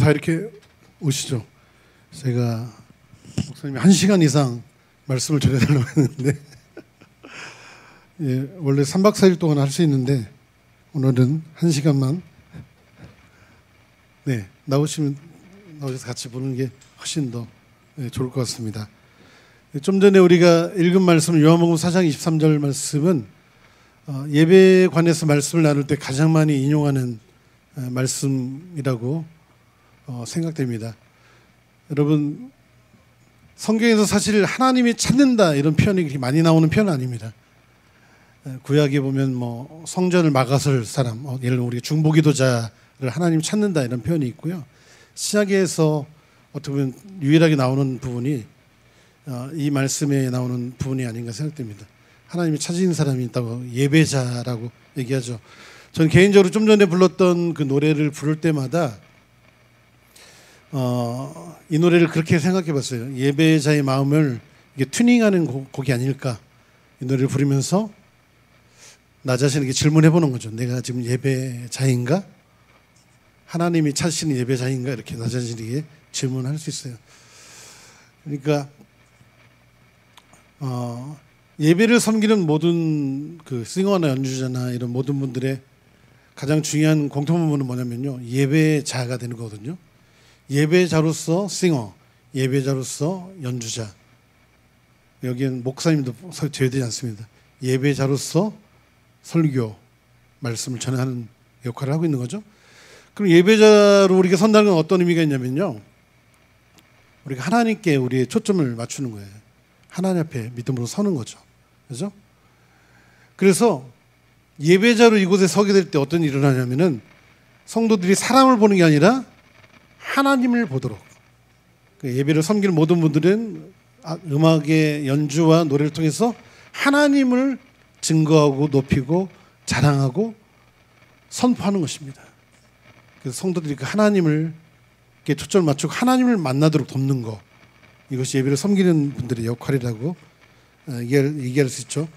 다 이렇게 오시죠. 제가 목사님이 1시간 이상 말씀을 전해달라고 했는데 예, 원래 3박 4일 동안 할 수 있는데 오늘은 1시간만 나오셔서 같이 보는 게 훨씬 더 좋을 것 같습니다. 좀 전에 우리가 읽은 말씀 요한복음 4장 23절 말씀은 예배에 관해서 말씀을 나눌 때 가장 많이 인용하는 말씀이라고 생각됩니다. 여러분, 성경에서 사실 하나님이 찾는다 이런 표현이 그렇게 많이 나오는 표현은 아닙니다. 구약에 보면 뭐 성전을 막아설 사람, 예를 들어 우리가 중보기도자를 하나님 찾는다 이런 표현이 있고요. 신약에서 어떻게 보면 유일하게 나오는 부분이 이 말씀에 나오는 부분이 아닌가 생각됩니다. 하나님이 찾으신 사람이 있다고 예배자라고 얘기하죠. 저는 개인적으로 좀 전에 불렀던 그 노래를 부를 때마다 이 노래를 그렇게 생각해 봤어요. 예배자의 마음을 이게 튜닝하는 곡이 아닐까. 이 노래를 부르면서 나 자신에게 질문해 보는 거죠. 내가 지금 예배자인가? 하나님이 찾으시는 예배자인가? 이렇게 나 자신에게 질문할 수 있어요. 그러니까 예배를 섬기는 모든 그 싱어나 연주자나 이런 모든 분들의 가장 중요한 공통부분은 뭐냐면요, 예배자가 되는 거거든요. 예배자로서 싱어, 예배자로서 연주자. 여기엔 목사님도 제외되지 않습니다. 예배자로서 설교, 말씀을 전하는 역할을 하고 있는 거죠. 그럼 예배자로 우리가 선다는 건 어떤 의미가 있냐면요, 우리가 하나님께 우리의 초점을 맞추는 거예요. 하나님 앞에 믿음으로 서는 거죠. 그렇죠? 그래서 예배자로 이곳에 서게 될 때 어떤 일을 하냐면은 성도들이 사람을 보는 게 아니라 하나님을 보도록, 예배를 섬기는 모든 분들은 음악의 연주와 노래를 통해서 하나님을 증거하고 높이고 자랑하고 선포하는 것입니다. 그래서 성도들이 그 하나님을 초점을 맞추고 하나님을 만나도록 돕는 것, 이것이 예배를 섬기는 분들의 역할이라고 얘기할 수 있죠.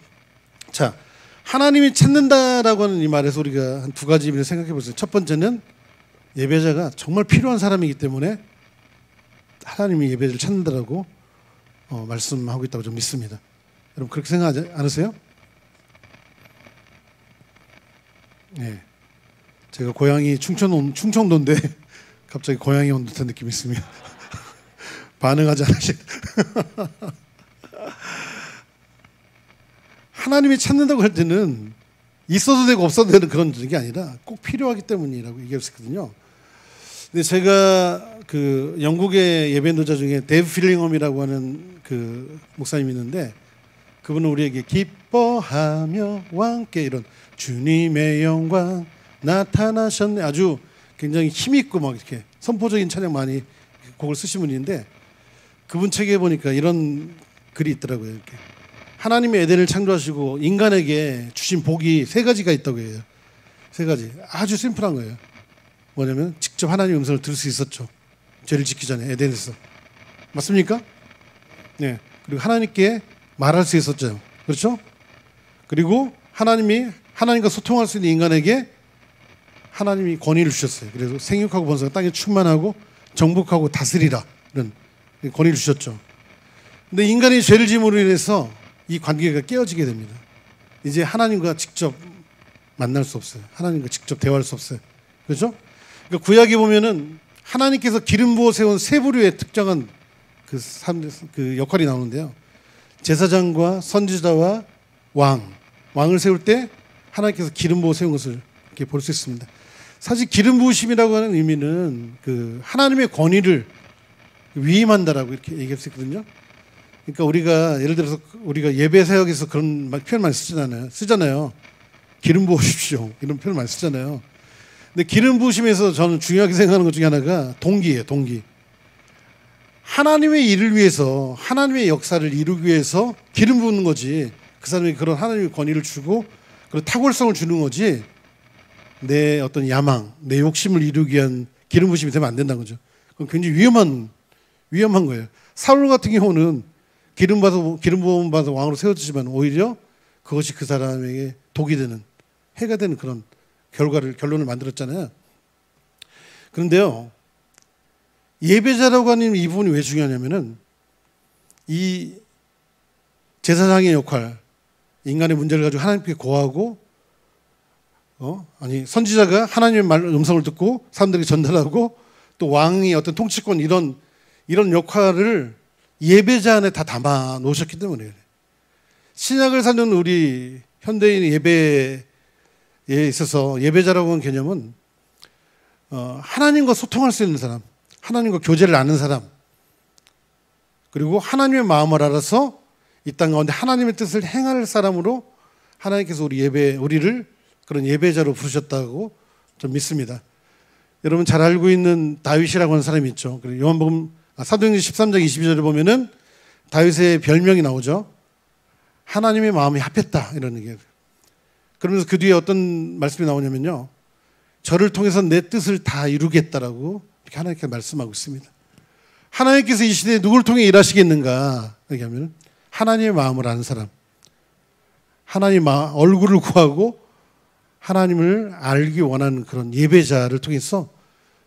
자, 하나님이 찾는다라고 하는 이 말에서 우리가 한 두 가지 의미를 생각해 보세요. 첫 번째는 예배자가 정말 필요한 사람이기 때문에 하나님이 예배를 찾는다라고 말씀하고 있다고 좀 믿습니다. 여러분 그렇게 생각하지 않으세요? 네. 제가 고향이 충청도인데 갑자기 고향에 온 듯한 느낌이 있습니다. 반응하지 않으시. 하나님이 찾는다고 할 때는 있어도 되고 없어도 되는 그런 게 아니라 꼭 필요하기 때문이라고 얘기할 수 있거든요. 근데 제가 그 영국의 예배 인도자 중에 데이브 필링엄이라고 하는 그 목사님이 있는데, 그분은 우리에게 기뻐하며 왕께 이런 주님의 영광 나타나셨네, 아주 굉장히 힘있고 막 이렇게 선포적인 찬양 많이 곡을 쓰신 분인데, 그분 책에 보니까 이런 글이 있더라고요. 이렇게 하나님의 에덴을 창조하시고 인간에게 주신 복이 3가지가 있다고 해요. 3가지. 아주 심플한 거예요. 뭐냐면 직접 하나님의 음성을 들을 수 있었죠. 죄를 짓기 전에 에덴에서. 맞습니까? 네. 그리고 하나님께 말할 수 있었죠. 그렇죠? 그리고 하나님과 소통할 수 있는 인간에게 하나님이 권위를 주셨어요. 그래서 생육하고 번성하고 땅에 충만하고 정복하고 다스리라, 이런 권위를 주셨죠. 근데 인간이 죄를 지음으로 인해서 이 관계가 깨어지게 됩니다. 이제 하나님과 직접 만날 수 없어요. 하나님과 직접 대화할 수 없어요. 그렇죠? 그러니까 구약에 보면은 하나님께서 기름 부어 세운 세 부류의 특정한 그 역할이 나오는데요. 제사장과 선지자와 왕을 세울 때 하나님께서 기름 부어 세운 것을 이렇게 볼 수 있습니다. 사실 기름 부으심이라고 하는 의미는 그 하나님의 권위를 위임한다라고 이렇게 얘기할 수 있거든요. 그러니까 우리가 예를 들어서 우리가 예배 사역에서 그런 표현 많이 쓰잖아요. 기름 부으십시오, 이런 표현 많이 쓰잖아요. 근데 기름 부으심에서 저는 중요하게 생각하는 것 중에 하나가 동기예요. 동기. 하나님의 일을 위해서, 하나님의 역사를 이루기 위해서 기름 부는 거지, 그 사람이 그런 하나님의 권위를 주고 그런 탁월성을 주는 거지, 내 어떤 야망, 내 욕심을 이루기 위한 기름 부으심이 되면 안 된다는 거죠. 그건 굉장히 위험한 거예요. 사울 같은 경우는 기름 부음 받아 왕으로 세워지지만 오히려 그것이 그 사람에게 독이 되는, 해가 되는 그런 결론을 만들었잖아요. 그런데요, 예배자라고 하는 이 부분이 왜 중요하냐면은 이 제사장의 역할, 인간의 문제를 가지고 하나님께 고하고 선지자가 하나님의 음성을 듣고 사람들에게 전달하고 또 왕이 어떤 통치권 이런 역할을 예배자 안에 다 담아 놓으셨기 때문에 신약을 사는 우리 현대인 예배에 있어서 예배자라고 하는 개념은 하나님과 소통할 수 있는 사람, 하나님과 교제를 아는 사람, 그리고 하나님의 마음을 알아서 이 땅 가운데 하나님의 뜻을 행할 사람으로 하나님께서 우리를 그런 예배자로 부르셨다고 좀 믿습니다. 여러분 잘 알고 있는 다윗이라고 하는 사람이 있죠. 요한복음 사도행전 13장 22절에 보면은 다윗의 별명이 나오죠. 하나님의 마음이 합했다 이런 얘기예요. 그러면서 그 뒤에 어떤 말씀이 나오냐면요. 저를 통해서 내 뜻을 다 이루겠다라고 이렇게 하나님께 말씀하고 있습니다. 하나님께서 이 시대에 누구를 통해 일하시겠는가? 이렇게 하면 하나님의 마음을 아는 사람, 하나님 얼굴을 구하고 하나님을 알기 원하는 그런 예배자를 통해서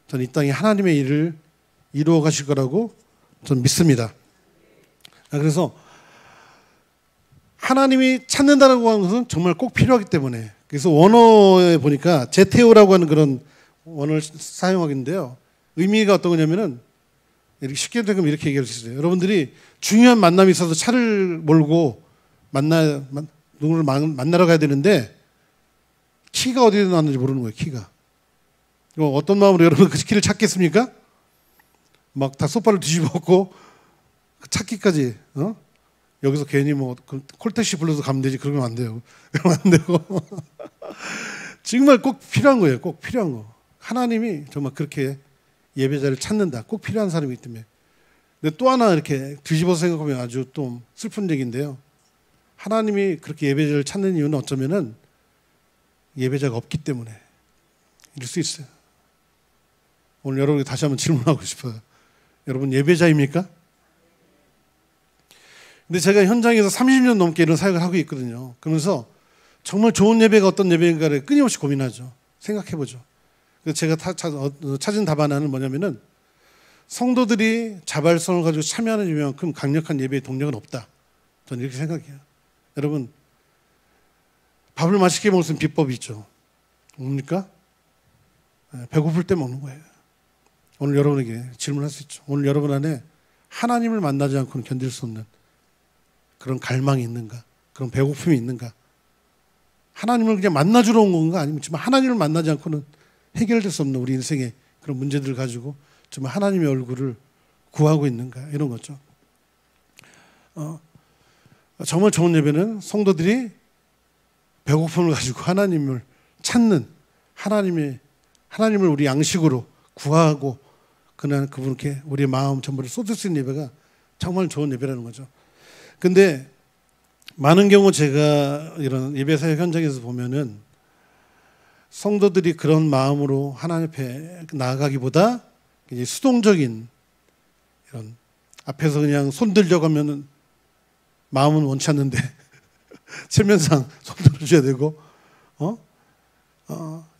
저는 이 땅에 하나님의 일을 이루어 가실 거라고 저는 믿습니다. 그래서 하나님이 찾는다라고 하는 것은 정말 꼭 필요하기 때문에 그래서 원어에 보니까 제테오라고 하는 그런 원어를 사용하겠는데요. 의미가 어떤 거냐면은 이렇게 쉽게 되면 이렇게 얘기할 수 있어요. 여러분들이 중요한 만남이 있어서 차를 몰고 누구를 만나러 가야 되는데 키가 어디에 놨는지 모르는 거예요. 키가. 어떤 마음으로 여러분 그 키를 찾겠습니까? 막 다 소파를 뒤집어엎고 찾기까지 여기서 괜히 콜택시 불러서 가면 되지. 그러면 안 돼요. 그러면 안 되고 정말 꼭 필요한 거예요. 꼭 필요한 거. 하나님이 정말 그렇게 예배자를 찾는다. 꼭 필요한 사람이기 때문에. 근데 또 하나 이렇게 뒤집어서 생각하면 아주 또 슬픈 얘기인데요. 하나님이 그렇게 예배자를 찾는 이유는 어쩌면은 예배자가 없기 때문에 이럴 수 있어요. 오늘 여러분에게 다시 한번 질문하고 싶어요. 여러분 예배자입니까? 근데 제가 현장에서 30년 넘게 이런 사역을 하고 있거든요. 그러면서 정말 좋은 예배가 어떤 예배인가를 끊임없이 고민하죠. 생각해보죠. 그래서 제가 찾은 답안은 뭐냐면은 성도들이 자발성을 가지고 참여하는 이만큼 강력한 예배의 동력은 없다. 저는 이렇게 생각해요. 여러분 밥을 맛있게 먹을 수 있는 비법이 있죠. 뭡니까? 배고플 때 먹는 거예요. 오늘 여러분에게 질문할 수 있죠. 오늘 여러분 안에 하나님을 만나지 않고는 견딜 수 없는 그런 갈망이 있는가? 그런 배고픔이 있는가? 하나님을 그냥 만나주러 온 건가? 아니면 정말 하나님을 만나지 않고는 해결될 수 없는 우리 인생의 그런 문제들을 가지고 정말 하나님의 얼굴을 구하고 있는가? 이런 거죠. 정말 좋은 예배는 성도들이 배고픔을 가지고 하나님을 찾는 하나님을 우리 양식으로 구하고 그분께 우리의 마음 전부를 쏟을 수 있는 예배가 정말 좋은 예배라는 거죠. 근데 많은 경우 제가 이런 예배 사역 현장에서 보면은 성도들이 그런 마음으로 하나님 앞에 나아가기보다 이제 수동적인 이런 앞에서 그냥 손 들려고 하면은 마음은 원치 않는데 체면상 손 들어줘야 되고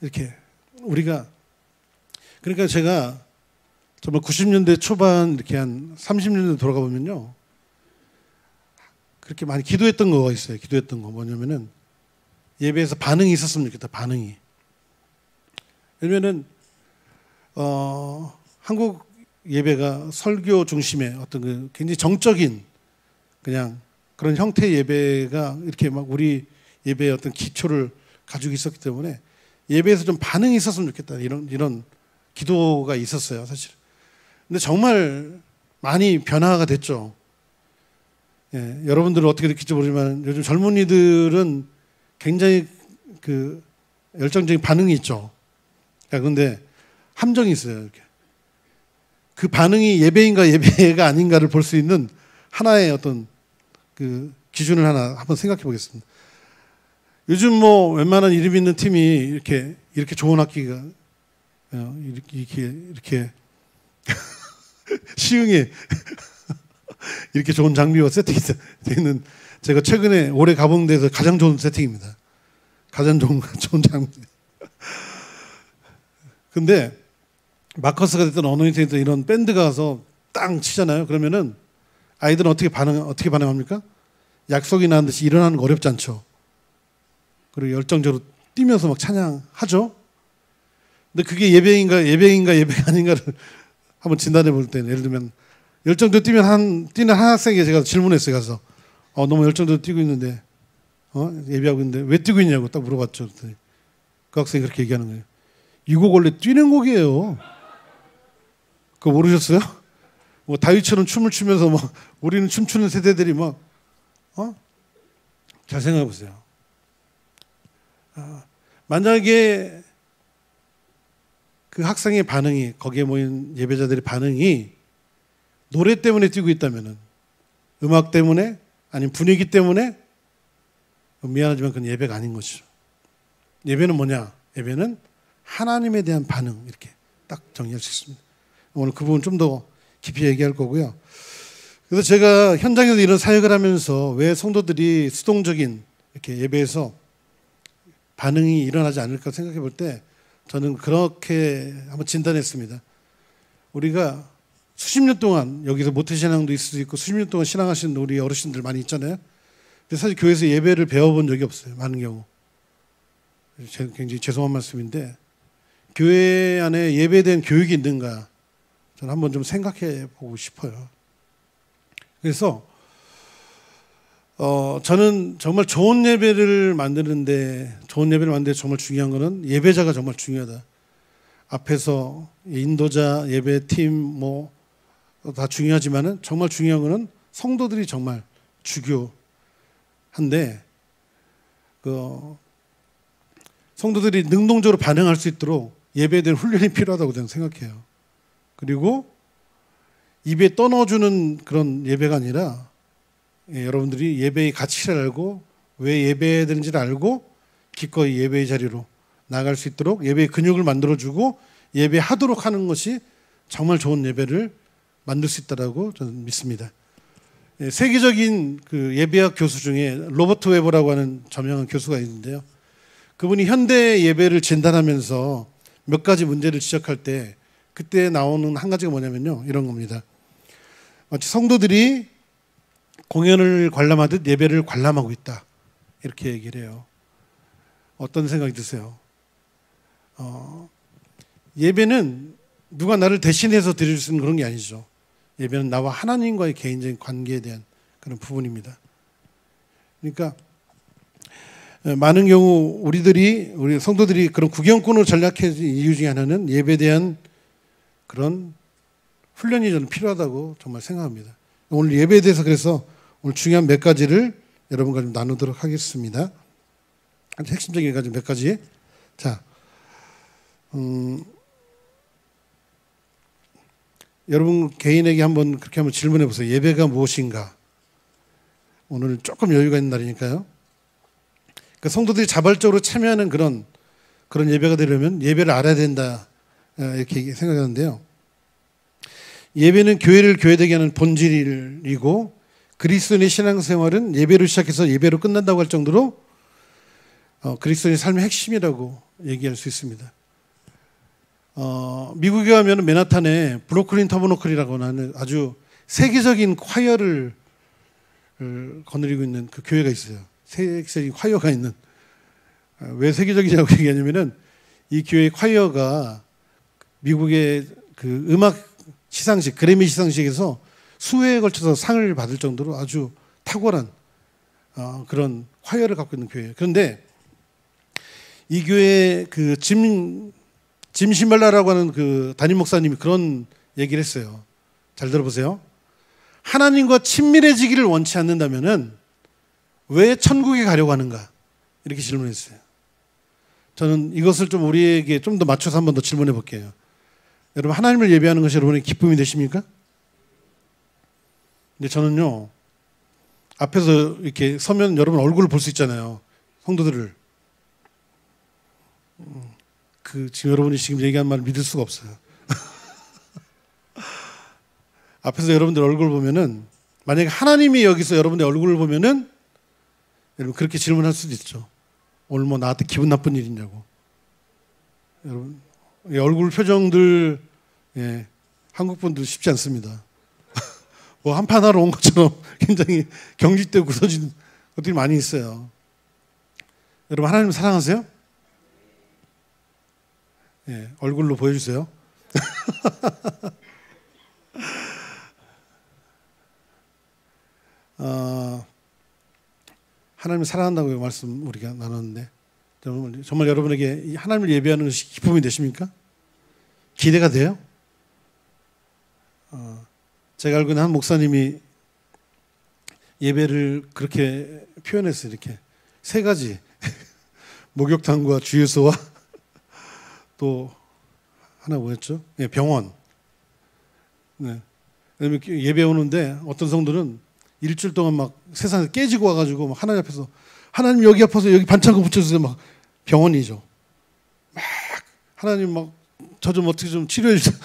이렇게 우리가 그러니까 제가 정말 90년대 초반 이렇게 한 30년대 돌아가 보면요 그렇게 많이 기도했던 거가 있어요. 기도했던 거 뭐냐면은 예배에서 반응이 있었으면 좋겠다. 반응이. 왜냐면은 한국 예배가 설교 중심의 어떤 그 굉장히 정적인 그냥 그런 형태의 예배가 이렇게 막 우리 예배의 어떤 기초를 가지고 있었기 때문에 예배에서 좀 반응이 있었으면 좋겠다. 이런 기도가 있었어요. 사실. 근데 정말 많이 변화가 됐죠. 예, 여러분들은 어떻게 느낄지 모르지만 요즘 젊은이들은 굉장히 그 열정적인 반응이 있죠. 그런데 함정이 있어요. 이렇게. 그 반응이 예배인가 예배가 아닌가를 볼 수 있는 하나의 어떤 그 기준을 하나 한번 생각해 보겠습니다. 요즘 뭐 웬만한 이름 있는 팀이 이렇게 좋은 악기가 이렇게 시흥에 이렇게 좋은 장비와 세팅이 되어 있는 제가 최근에 올해 가본 데서 가장 좋은 세팅입니다. 가장 좋은 장비. 근데 마커스가 됐든 어노인팅이 됐든 이런 밴드가 가서 땅 치잖아요. 그러면은 아이들은 어떻게 반응합니까? 약속이 난 듯이 일어나는 거 어렵지 않죠. 그리고 열정적으로 뛰면서 막 찬양하죠. 근데 그게 예배가 아닌가를 한번 진단해 볼 때는, 예를 들면 열정적으로 뛰는 한 학생에게 제가 질문했어요. 가서 너무 열정적으로 뛰고 있는데 예배하고 있는데 왜 뛰고 있냐고 딱 물어봤죠. 그랬더니 그 학생이 그렇게 얘기하는 거예요. 이 곡 원래 뛰는 곡이에요. 그거 모르셨어요? 뭐 다윗처럼 춤을 추면서 막 우리는 춤추는 세대들이 막 잘 생각해 보세요. 만약에 그 학생의 반응이, 거기에 모인 예배자들의 반응이 노래 때문에 뛰고 있다면은, 음악 때문에, 아니면 분위기 때문에, 미안하지만 그건 예배가 아닌 것이죠. 예배는 뭐냐? 예배는 하나님에 대한 반응, 이렇게 딱 정리할 수 있습니다. 오늘 그 부분 좀 더 깊이 얘기할 거고요. 그래서 제가 현장에서 이런 사역을 하면서 왜 성도들이 수동적인 이렇게 예배에서 반응이 일어나지 않을까 생각해 볼 때, 저는 그렇게 한번 진단했습니다. 우리가 수십 년 동안 여기서 모태신앙도 있을 수 있고 수십 년 동안 신앙하시는 우리 어르신들 많이 있잖아요. 근데 사실 교회에서 예배를 배워본 적이 없어요. 많은 경우. 굉장히 죄송한 말씀인데, 교회 안에 예배에 대한 교육이 있는가 저는 한번 좀 생각해 보고 싶어요. 그래서 저는 정말 좋은 예배를 만드는데 정말 중요한 거는 예배자가 정말 중요하다. 앞에서 인도자, 예배팀 뭐 다 중요하지만은 정말 중요한 거는 성도들이 정말 주교한데, 성도들이 능동적으로 반응할 수 있도록 예배에 대한 훈련이 필요하다고 저는 생각해요. 그리고 입에 떠넣어주는 그런 예배가 아니라, 여러분들이 예배의 가치를 알고 왜 예배해야 되는지를 알고 기꺼이 예배의 자리로 나갈 수 있도록 예배의 근육을 만들어주고 예배하도록 하는 것이 정말 좋은 예배를 만들 수 있다고 저는 믿습니다. 세계적인 그 예배학 교수 중에 로버트 웨버라고 하는 저명한 교수가 있는데요. 그분이 현대 예배를 진단하면서 몇 가지 문제를 지적할 때 그때 나오는 한 가지가 뭐냐면요, 이런 겁니다. 마치 성도들이 공연을 관람하듯 예배를 관람하고 있다, 이렇게 얘기를 해요. 어떤 생각이 드세요? 예배는 누가 나를 대신해서 드릴 수 있는 그런 게 아니죠. 예배는 나와 하나님과의 개인적인 관계에 대한 그런 부분입니다. 그러니까 많은 경우 우리 성도들이 그런 구경꾼으로 전락해진 이유 중에 하나는 예배에 대한 그런 훈련이 저는 필요하다고 정말 생각합니다. 오늘 예배에 대해서 그래서 오늘 중요한 몇 가지를 여러분과 좀 나누도록 하겠습니다. 핵심적인 몇 가지. 자, 여러분 개인에게 한번 그렇게 한번 질문해 보세요. 예배가 무엇인가? 오늘 조금 여유가 있는 날이니까요. 그러니까 성도들이 자발적으로 참여하는 그런 예배가 되려면 예배를 알아야 된다, 이렇게 생각하는데요. 예배는 교회를 교회되게 하는 본질이고, 그리스도인의 신앙생활은 예배로 시작해서 예배로 끝난다고 할 정도로 그리스도인의 삶의 핵심이라고 얘기할 수 있습니다. 미국에 가면 맨하탄에 브루클린 터버너클이라고 하는 아주 세계적인 콰이어를 거느리고 있는 그 교회가 있어요. 세계적인 콰이어가 있는. 왜 세계적이냐고 얘기하냐면은 이 교회 콰이어가 미국의 그 음악 시상식, 그래미 시상식에서 수회에 걸쳐서 상을 받을 정도로 아주 탁월한 그런 콰이어를 갖고 있는 교회예요. 그런데 이 교회 그 짐 시멜라라고 하는 그 담임 목사님이 그런 얘기를 했어요. 잘 들어보세요. 하나님과 친밀해지기를 원치 않는다면은 왜 천국에 가려고 하는가? 이렇게 질문했어요. 저는 이것을 좀 우리에게 좀 더 맞춰서 한 번 더 질문해 볼게요. 여러분, 하나님을 예배하는 것이 여러분의 기쁨이 되십니까? 근데 저는요, 앞에서 이렇게 서면 여러분 얼굴을 볼 수 있잖아요. 성도들을. 지금 여러분이 지금 얘기한 말을 믿을 수가 없어요. 앞에서 여러분들 얼굴을 보면은, 만약에 하나님이 여기서 여러분의 얼굴을 보면은 여러분 그렇게 질문할 수도 있죠. 오늘 뭐 나한테 기분 나쁜 일 있냐고. 여러분, 얼굴 표정들 예, 한국 분들 쉽지 않습니다. 뭐 한판 하러 온 것처럼 굉장히 경직되고 굳어진 것들이 많이 있어요. 여러분 하나님 사랑하세요? 예, 얼굴로 보여주세요. 하나님을 사랑한다고 말씀 우리가 나눴는데 정말 여러분에게 하나님을 예배하는 것이 기쁨이 되십니까? 기대가 돼요? 제가 알고 있는 한 목사님이 예배를 그렇게 표현했어요. 이렇게 세 가지 목욕탕과 주유소와 또 하나 뭐였죠? 네, 병원. 네. 예배 오는데 어떤 성도는 일주일 동안 막 세상에서 깨지고 와가지고 막 하나님 앞에서 하나님 여기 아파서 여기 반창고 붙여주세요. 막 병원이죠. 막 하나님 막 저 좀 어떻게 좀 치료해 주세요.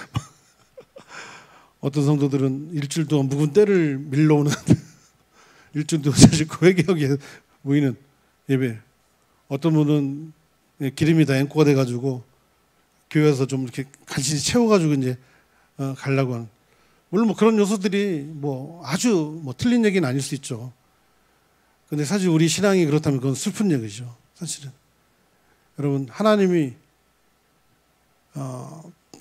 어떤 성도들은 일주일 동안 묵은 때를 밀러오는 일주일 동안 사실 회개하기에 모이는 예배. 어떤 분은 기름이 다 앵꼬가 돼가지고 교회에서 좀 이렇게 간신히 채워가지고 이제 가려고 하는. 물론 뭐 그런 요소들이 뭐 아주 뭐 틀린 얘기는 아닐 수 있죠. 근데 사실 우리 신앙이 그렇다면 그건 슬픈 얘기죠. 사실은. 여러분 하나님이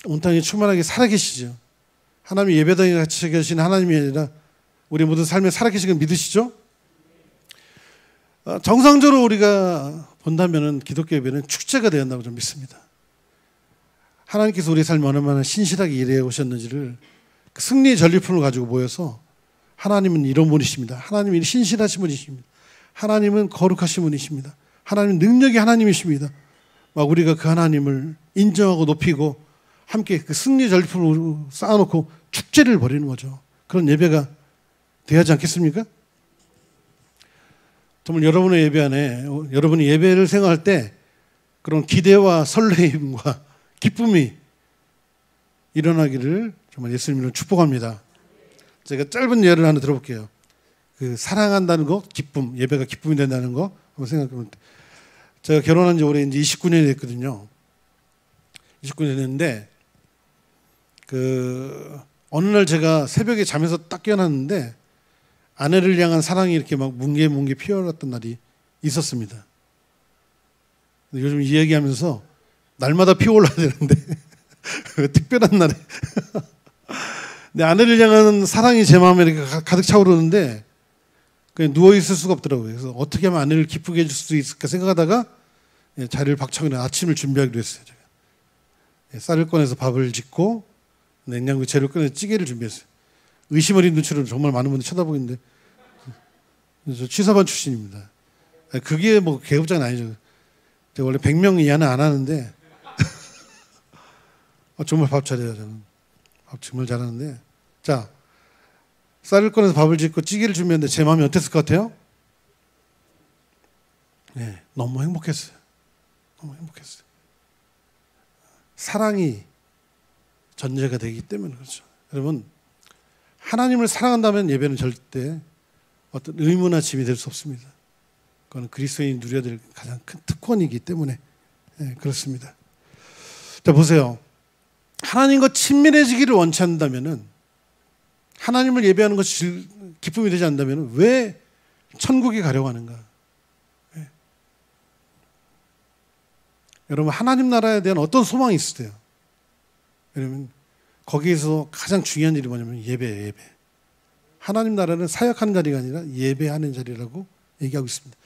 온 땅에 충만하게 살아계시죠. 하나님이 예배당에 같이 계신 하나님이 아니라 우리 모든 삶에 살아계신 걸 믿으시죠? 정상적으로 우리가 본다면 기독교 예배는 축제가 되었다고 좀 믿습니다. 하나님께서 우리 삶에 얼마나 신실하게 일해 오셨는지를 그 승리의 전리품을 가지고 모여서 하나님은 이런 분이십니다. 하나님은 신실하신 분이십니다. 하나님은 거룩하신 분이십니다. 하나님은 능력이 하나님이십니다. 막 우리가 그 하나님을 인정하고 높이고 함께 그 승리의 전리품을 쌓아놓고 축제를 벌이는 거죠. 그런 예배가 돼야 하지 않겠습니까? 정말 여러분의 예배 안에 여러분이 예배를 생각할 때 그런 기대와 설레임과 기쁨이 일어나기를 정말 예수님으로 축복합니다. 제가 짧은 예를 하나 들어볼게요. 그 사랑한다는 거, 기쁨, 예배가 기쁨이 된다는 거 한번 생각해보면 제가 결혼한 지 올해 이제 29년이 됐거든요. 29년이 됐는데 그 어느 날 제가 새벽에 잠에서 딱 깨어났는데 아내를 향한 사랑이 이렇게 막 뭉게뭉게 피어났던 날이 있었습니다. 요즘 이 얘기하면서 날마다 피어올라야 되는데 특별한 날에 내 아내를 향한 사랑이 제 마음에 이렇게 가득 차오르는데 그냥 누워있을 수가 없더라고요. 그래서 어떻게 하면 아내를 기쁘게 해줄 수 있을까 생각하다가 자리를 박차고 아침을 준비하기로 했어요. 제가. 쌀을 꺼내서 밥을 짓고 냉장고에 재료 꺼내서 찌개를 준비했어요. 의심 어린 눈치로 정말 많은 분들이 쳐다보고 있는데 저 취사반 출신입니다. 그게 뭐 계급장은 아니죠. 제가 원래 100명 이하는 안 하는데 정말 밥 잘해요. 저는 밥 정말 잘하는데 자 쌀을 꺼내서 밥을 짓고 찌개를 준비했는데 제 마음이 어땠을 것 같아요? 네, 너무 행복했어요. 너무 행복했어요. 사랑이 전제가 되기 때문에 그렇죠. 여러분 하나님을 사랑한다면 예배는 절대 어떤 의무나 짐이 될 수 없습니다. 그건 그리스도인이 누려야 될 가장 큰 특권이기 때문에 그렇습니다. 자 보세요. 하나님과 친밀해지기를 원치 않는다면 하나님을 예배하는 것이 기쁨이 되지 않는다면 왜 천국에 가려고 하는가? 여러분 하나님 나라에 대한 어떤 소망이 있으세요? 여러분 거기에서 가장 중요한 일이 뭐냐면 예배예요. 예배. 하나님 나라는 사역하는 자리가 아니라 예배하는 자리라고 얘기하고 있습니다.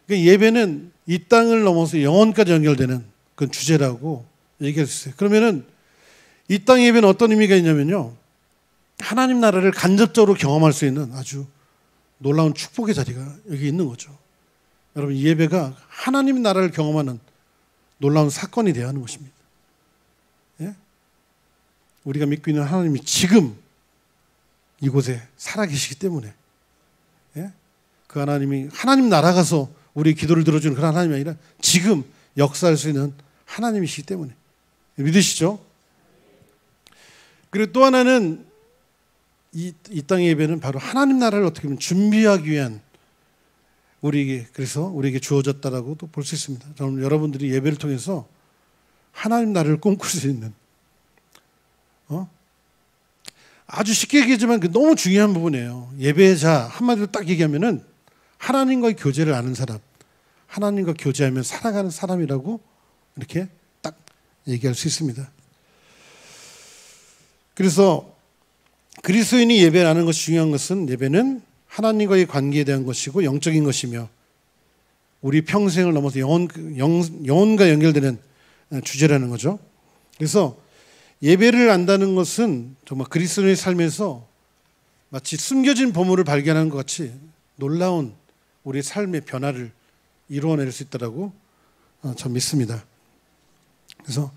그러니까 예배는 이 땅을 넘어서 영혼까지 연결되는 그런 주제라고 얘기할 수 있어요. 그러면은 이 땅 예배는 어떤 의미가 있냐면요. 하나님 나라를 간접적으로 경험할 수 있는 아주 놀라운 축복의 자리가 여기 있는 거죠. 여러분 이 예배가 하나님 나라를 경험하는 놀라운 사건이 되어야 하는 것입니다. 예? 우리가 믿고 있는 하나님이 지금 이곳에 살아계시기 때문에 그 하나님이 하나님 나라 가서 우리 기도를 들어주는 그런 하나님이 아니라 지금 역사할 수 있는 하나님이시기 때문에 믿으시죠? 그리고 또 하나는 이 땅의 예배는 바로 하나님 나라를 어떻게 보면 준비하기 위한 우리에게 그래서 우리에게 주어졌다라고도 볼 수 있습니다. 저는 여러분들이 예배를 통해서 하나님 나라를 꿈꿀 수 있는 아주 쉽게 얘기하지만 너무 중요한 부분이에요. 예배자 한마디로 딱 얘기하면은 하나님과의 교제를 아는 사람, 하나님과 교제하며 살아가는 사람이라고 이렇게 딱 얘기할 수 있습니다. 그래서 그리스도인이 예배를 하는 것이 중요한 것은 예배는 하나님과의 관계에 대한 것이고 영적인 것이며 우리 평생을 넘어서 영혼과 연결되는 주제라는 거죠. 그래서 예배를 안다는 것은 정말 그리스도인의 삶에서 마치 숨겨진 보물을 발견하는 것 같이 놀라운 우리 삶의 변화를 이루어낼 수 있다고 전 믿습니다. 그래서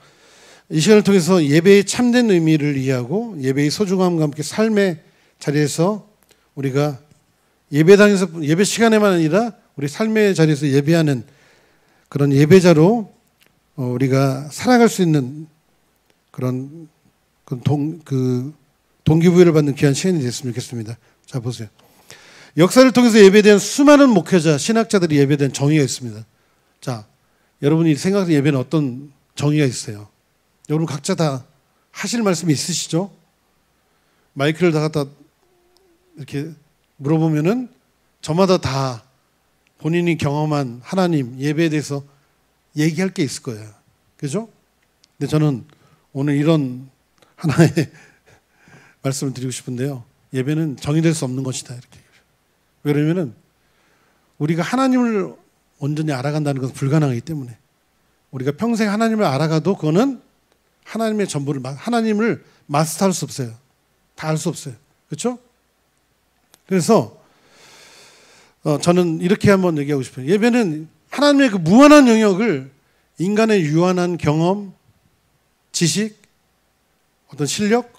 이 시간을 통해서 예배의 참된 의미를 이해하고 예배의 소중함과 함께 삶의 자리에서 우리가 예배당에서 예배 시간에만 아니라 우리 삶의 자리에서 예배하는 그런 예배자로 우리가 살아갈 수 있는 그런 동기부여를 받는 귀한 시간이 됐으면 좋겠습니다. 자, 보세요. 역사를 통해서 예배에 대한 수많은 목회자, 신학자들이 예배에 대한 정의가 있습니다. 자, 여러분이 생각하는 예배는 어떤 정의가 있어요? 여러분 각자 다 하실 말씀이 있으시죠? 마이크를 다 갖다 이렇게 물어보면은 저마다 다 본인이 경험한 하나님, 예배에 대해서 얘기할 게 있을 거예요. 그죠? 근데 저는 오늘 이런 하나의 말씀을 드리고 싶은데요. 예배는 정의될 수 없는 것이다. 이렇게. 왜냐면은 우리가 하나님을 온전히 알아간다는 것은 불가능하기 때문에 우리가 평생 하나님을 알아가도 그거는 하나님의 전부를, 하나님을 마스터할 수 없어요. 다 알 수 없어요. 그렇죠? 그래서 저는 이렇게 한번 얘기하고 싶어요. 예배는 하나님의 그 무한한 영역을 인간의 유한한 경험, 지식, 어떤 실력,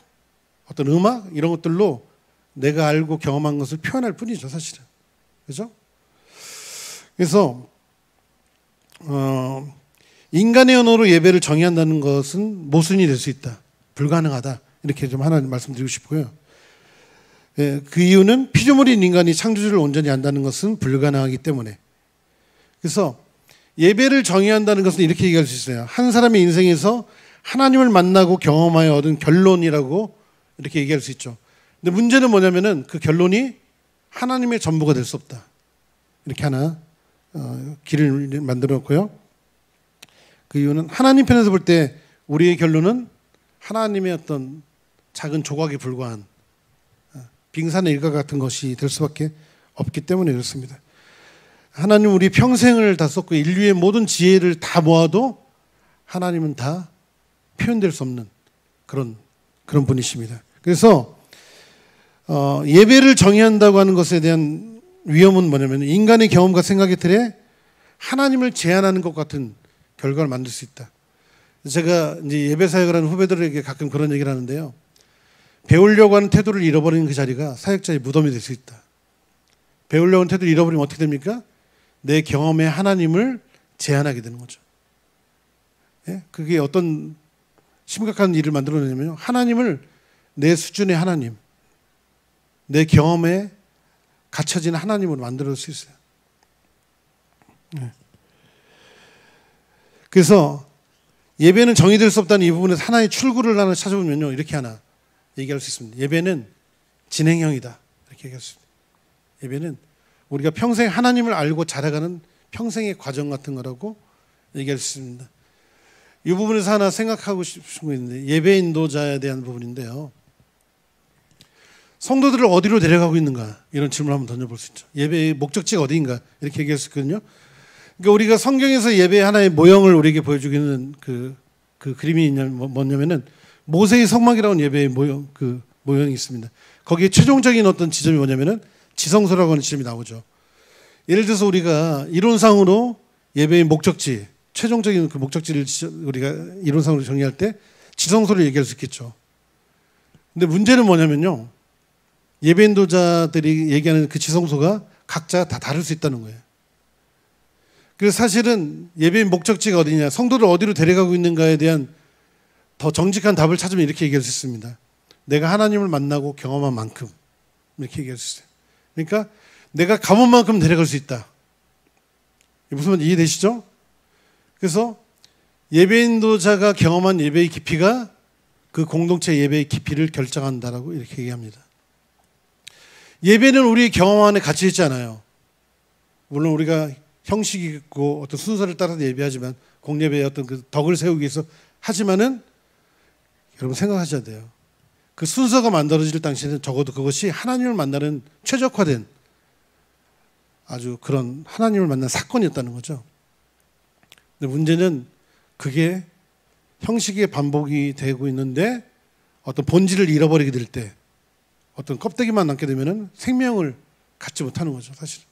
어떤 음악 이런 것들로 내가 알고 경험한 것을 표현할 뿐이죠, 사실은. 그렇죠? 그래서 인간의 언어로 예배를 정의한다는 것은 모순이 될 수 있다. 불가능하다. 이렇게 좀 하나 말씀드리고 싶고요. 그 이유는 피조물인 인간이 창조주를 온전히 안다는 것은 불가능하기 때문에. 그래서 예배를 정의한다는 것은 이렇게 얘기할 수 있어요. 한 사람의 인생에서 하나님을 만나고 경험하여 얻은 결론이라고 이렇게 얘기할 수 있죠. 근데 문제는 뭐냐면은 그 결론이 하나님의 전부가 될 수 없다. 이렇게 하나 길을 만들어 놓고요. 그 이유는 하나님 편에서 볼 때 우리의 결론은 하나님의 어떤 작은 조각에 불과한 빙산의 일과 같은 것이 될 수밖에 없기 때문에 그렇습니다. 하나님 우리 평생을 다 썼고 인류의 모든 지혜를 다 모아도 하나님은 다 표현될 수 없는 그런 분이십니다. 그래서 예배를 정의한다고 하는 것에 대한 위험은 뭐냐면 인간의 경험과 생각의 틀에 하나님을 제한하는 것 같은 결과를 만들 수 있다. 제가 이제 예배 사역을 하는 후배들에게 가끔 그런 얘기를 하는데요. 배우려고 하는 태도를 잃어버리는 그 자리가 사역자의 무덤이 될 수 있다. 배우려고 하는 태도를 잃어버리면 어떻게 됩니까? 내 경험에 하나님을 제한하게 되는 거죠. 예? 그게 어떤 심각한 일을 만들어내냐면요. 하나님을 내 수준의 하나님, 내 경험에 갇혀진 하나님으로 만들어낼 수 있어요. 예. 그래서 예배는 정의될 수 없다는 이 부분에서 하나의 출구를 하나 찾아보면요. 이렇게 하나 얘기할 수 있습니다. 예배는 진행형이다. 이렇게 얘기할 수 있습니다. 예배는 우리가 평생 하나님을 알고 자라가는 평생의 과정 같은 거라고 얘기할 수 있습니다. 이 부분에서 하나 생각하고 싶은 거 있는데 예배 인도자에 대한 부분인데요. 성도들을 어디로 데려가고 있는가 이런 질문을 한번 던져볼 수 있죠. 예배의 목적지가 어디인가 이렇게 얘기할 수 있거든요. 그러니까 우리가 성경에서 예배 하나의 모형을 우리에게 보여주기는 그 그림이 뭐냐면은 모세의 성막이라는 예배의 모형이 있습니다. 거기에 최종적인 어떤 지점이 뭐냐면은 지성소라고 하는 지점이 나오죠. 예를 들어서 우리가 이론상으로 예배의 목적지, 최종적인 그 목적지를 우리가 이론상으로 정리할 때 지성소를 얘기할 수 있겠죠. 근데 문제는 뭐냐면요. 예배 인도자들이 얘기하는 그 지성소가 각자 다 다를 수 있다는 거예요. 그래서 사실은 예배의 목적지가 어디냐, 성도를 어디로 데려가고 있는가에 대한 더 정직한 답을 찾으면 이렇게 얘기할 수 있습니다. 내가 하나님을 만나고 경험한 만큼 이렇게 얘기할 수 있어요. 그러니까 내가 가본 만큼 데려갈 수 있다. 무슨 말인지 이해되시죠? 그래서 예배 인도자가 경험한 예배의 깊이가 그 공동체 예배의 깊이를 결정한다라고 이렇게 얘기합니다. 예배는 우리 경험 안에 갇혀 있지 않아요. 물론 우리가 형식이 있고 어떤 순서를 따라서 예배하지만 공예배의 어떤 그 덕을 세우기 위해서 하지만은 여러분 생각하셔야 돼요. 그 순서가 만들어질 당시에는 적어도 그것이 하나님을 만나는 최적화된 아주 그런 하나님을 만난 사건이었다는 거죠. 근데 문제는 그게 형식의 반복이 되고 있는데 어떤 본질을 잃어버리게 될 때 어떤 껍데기만 남게 되면은 생명을 갖지 못하는 거죠, 사실.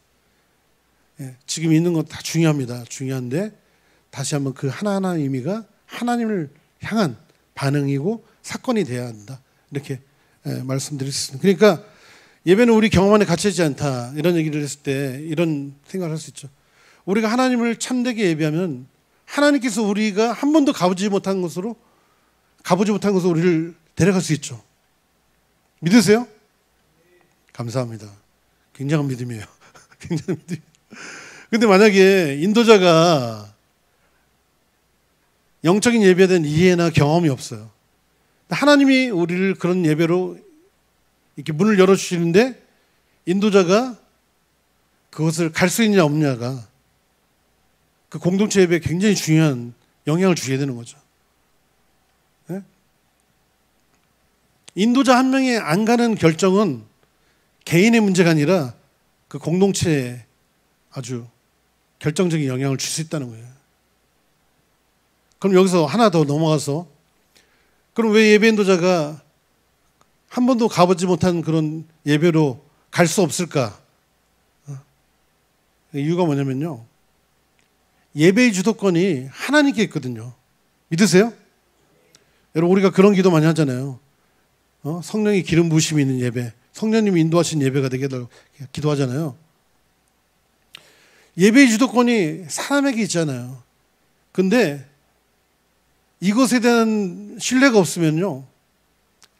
예, 지금 있는 건 다 중요합니다. 중요한데 다시 한번 그 하나하나의 의미가 하나님을 향한 반응이고 사건이 돼야 한다. 이렇게 말씀드릴 수 있습니다. 그러니까 예배는 우리 경험 안에 갇혀있지 않다. 이런 얘기를 했을 때 이런 생각을 할 수 있죠. 우리가 하나님을 참되게 예배하면 하나님께서 우리가 한 번도 가보지 못한 곳으로 우리를 데려갈 수 있죠. 믿으세요? 감사합니다. 굉장한 믿음이에요. 굉장한 믿음. 근데 만약에 인도자가 영적인 예배에 대한 이해나 경험이 없어요. 하나님이 우리를 그런 예배로 이렇게 문을 열어주시는데 인도자가 그것을 갈 수 있느냐 없느냐가 그 공동체 예배에 굉장히 중요한 영향을 주게 되는 거죠. 네? 인도자 한 명이 안 가는 결정은 개인의 문제가 아니라 그 공동체에 아주 결정적인 영향을 줄 수 있다는 거예요. 그럼 여기서 하나 더 넘어가서 그럼 왜 예배 인도자가 한 번도 가보지 못한 그런 예배로 갈 수 없을까? 이유가 뭐냐면요. 예배의 주도권이 하나님께 있거든요. 믿으세요? 여러분 우리가 그런 기도 많이 하잖아요. 성령의 기름 부으심이 있는 예배, 성령님이 인도하신 예배가 되게 해달라고 기도하잖아요. 예배의 주도권이 사람에게 있잖아요. 근데 이것에 대한 신뢰가 없으면요.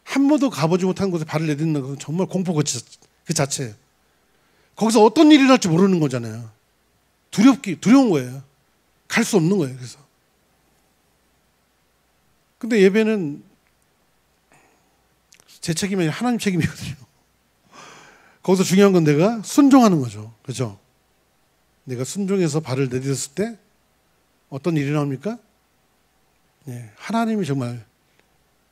한 번도 가보지 못한 곳에 발을 내딛는 것은 정말 공포 그 자체예요. 거기서 어떤 일이 날지 모르는 거잖아요. 두려운 거예요. 갈 수 없는 거예요. 그래서. 근데 예배는 제 책임이 아니라 하나님 책임이거든요. 거기서 중요한 건 내가 순종하는 거죠. 그렇죠? 내가 순종해서 발을 내딛었을 때 어떤 일이 나옵니까? 네, 하나님이 정말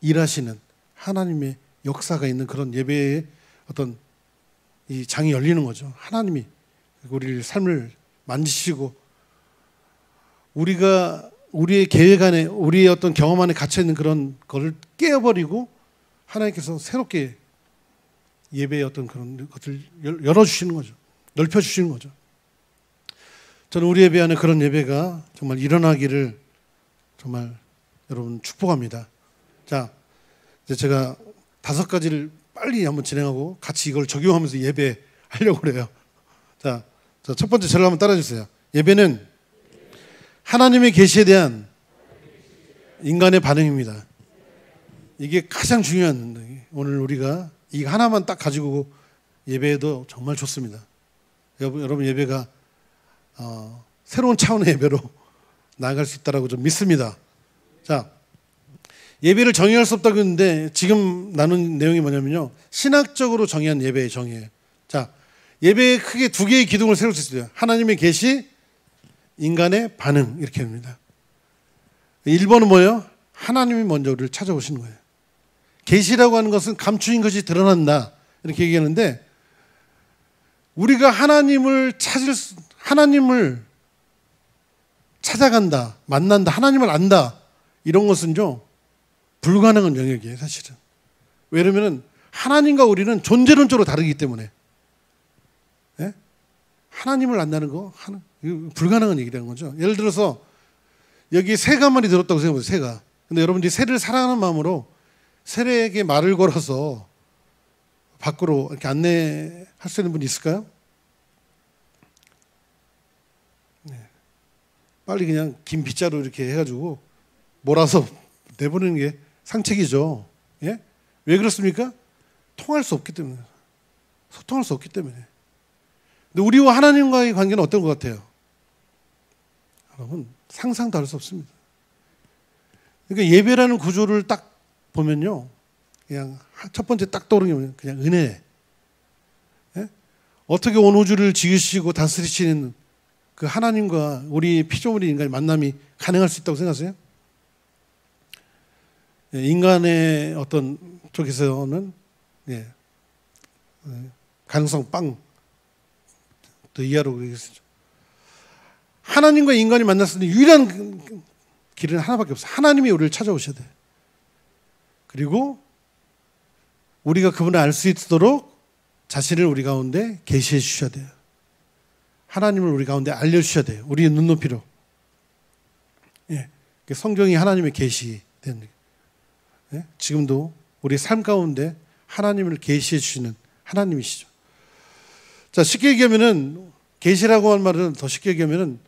일하시는 하나님의 역사가 있는 그런 예배의 어떤 이 장이 열리는 거죠. 하나님이 우리의 삶을 만지시고 우리가 우리의 계획 안에 우리의 어떤 경험 안에 갇혀 있는 그런 것을 깨어버리고 하나님께서 새롭게 예배의 어떤 그런 것을 열어주시는 거죠. 넓혀주시는 거죠. 저는 우리 예배 안에 그런 예배가 정말 일어나기를 정말 여러분 축복합니다. 자, 이제 제가 5가지를 빨리 한번 진행하고 같이 이걸 적용하면서 예배하려고 그래요. 자, 첫 번째 저를 한번 따라주세요. 예배는 하나님의 계시에 대한 인간의 반응입니다. 이게 가장 중요한 오늘 우리가 이 하나만 딱 가지고 예배해도 정말 좋습니다. 여러분 예배가 새로운 차원의 예배로 나아갈 수 있다고 좀 믿습니다. 자, 예배를 정의할 수 없다고 했는데 지금 나눈 내용이 뭐냐면요. 신학적으로 정의한 예배의 정의예요. 자, 예배에 크게 2개의 기둥을 세울 수 있어요. 하나님의 계시, 인간의 반응 이렇게 합니다. 1번은 뭐예요? 하나님이 먼저 우리를 찾아오시는 거예요. 계시라고 하는 것은 감추인 것이 드러난다 이렇게 얘기하는데 우리가 하나님을 찾아간다, 만난다, 하나님을 안다 이런 것은요 불가능한 영역이에요 사실은. 왜냐하면 하나님과 우리는 존재론적으로 다르기 때문에 네? 하나님을 안다는 거 불가능한 얘기라는 거죠. 예를 들어서 여기 새가 한 마리 들었다고 생각해보세요. 새가. 근데 여러분들이 새를 사랑하는 마음으로 새에게 말을 걸어서 밖으로 이렇게 안내할 수 있는 분이 있을까요? 네. 빨리 그냥 긴 빗자루 이렇게 해가지고 몰아서 내보내는 게 상책이죠. 예? 왜 그렇습니까? 통할 수 없기 때문에. 소통할 수 없기 때문에. 근데 우리와 하나님과의 관계는 어떤 것 같아요? 여러분 상상도 할 수 없습니다. 그러니까 예배라는 구조를 딱 보면요, 그냥 첫 번째 딱 떠오르는 게 그냥 은혜. 예? 어떻게 온 우주를 지으시고 다스리시는 그 하나님과 우리 피조물인 인간의 만남이 가능할 수 있다고 생각하세요? 예, 인간의 어떤 쪽에서는 예, 가능성 빵 더 이하로 그러겠죠. 하나님과 인간이 만났을 때 유일한 길은 하나밖에 없어요. 하나님이 우리를 찾아오셔야 돼요. 그리고 우리가 그분을 알 수 있도록 자신을 우리 가운데 계시해 주셔야 돼요. 하나님을 우리 가운데 알려주셔야 돼요. 우리의 눈높이로. 예, 성경이 하나님의 계시된, 예? 지금도 우리 삶 가운데 하나님을 계시해 주시는 하나님이시죠. 자, 쉽게 얘기하면은, 계시라고 한 말은 더 쉽게 얘기하면은,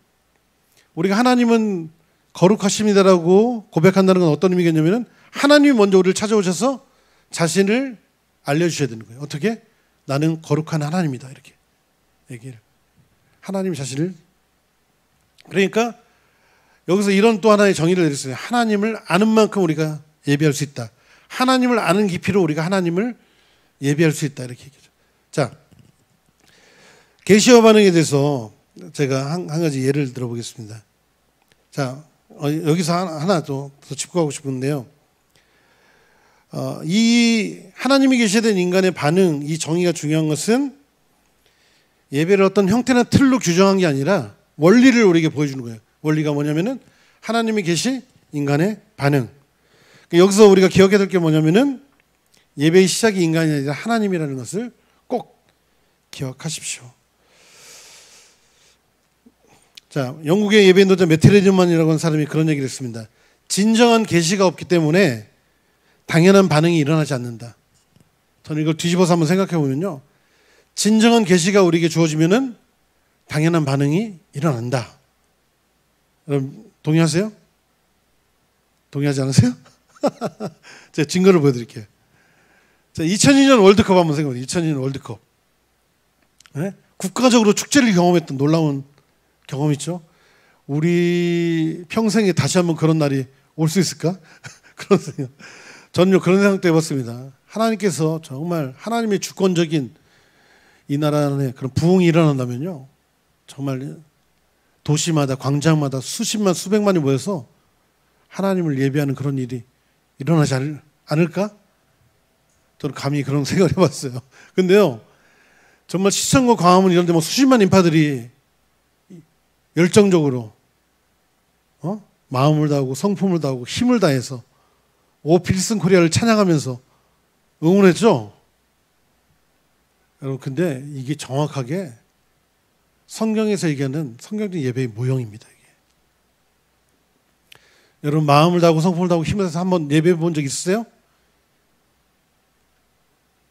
우리가 하나님은 거룩하십니다라고 고백한다는 건 어떤 의미겠냐면은, 하나님이 먼저 우리를 찾아오셔서 자신을 알려주셔야 되는 거예요. 어떻게? 나는 거룩한 하나님이다. 이렇게 얘기를. 하나님 자신을. 그러니까 여기서 이런 또 하나의 정의를 내렸어요. 하나님을 아는 만큼 우리가 예배할 수 있다. 하나님을 아는 깊이로 우리가 하나님을 예배할 수 있다. 이렇게 얘기죠. 자, 계시와 반응에 대해서 제가 한 가지 예를 들어보겠습니다. 자, 여기서 하나 더 짚고가고 싶은데요. 이 하나님이 계셔야 되는 인간의 반응, 이 정의가 중요한 것은 예배를 어떤 형태나 틀로 규정한 게 아니라 원리를 우리에게 보여주는 거예요. 원리가 뭐냐면은 하나님이 계시 인간의 반응. 여기서 우리가 기억해야 될 게 뭐냐면은 예배의 시작이 인간이 아니라 하나님이라는 것을 꼭 기억하십시오. 자, 영국의 예배 인도자 매트레즈만이라고 하는 사람이 그런 얘기를 했습니다. 진정한 계시가 없기 때문에 당연한 반응이 일어나지 않는다. 저는 이걸 뒤집어서 한번 생각해 보면요, 진정한 계시가 우리에게 주어지면은 당연한 반응이 일어난다. 여러분 동의하세요? 동의하지 않으세요? 제가 증거를 보여드릴게요. 자, 2002년 월드컵 한번 생각해보세요. 2002년 월드컵. 네? 국가적으로 축제를 경험했던 놀라운 경험 있죠? 우리 평생에 다시 한번 그런 날이 올 수 있을까? 그런 생각. 저는요, 그런 생각도 해봤습니다. 하나님께서 정말 하나님의 주권적인 이 나라 안에 그런 부흥이 일어난다면요, 정말 도시마다 광장마다 수십만 수백만이 모여서 하나님을 예배하는 그런 일이 일어나지 않을까? 저는 감히 그런 생각을 해봤어요. 근데요, 정말 시청과 광화문 이런 데 뭐 수십만 인파들이 열정적으로 마음을 다하고 성품을 다하고 힘을 다해서 오 필승 코리아를 찬양하면서 응원했죠. 여러분, 근데 이게 정확하게 성경에서 얘기하는 성경적인 예배의 모형입니다. 이게. 여러분, 마음을 다하고 성품을 다하고 힘을 다해서 한번 예배 본 적 있으세요?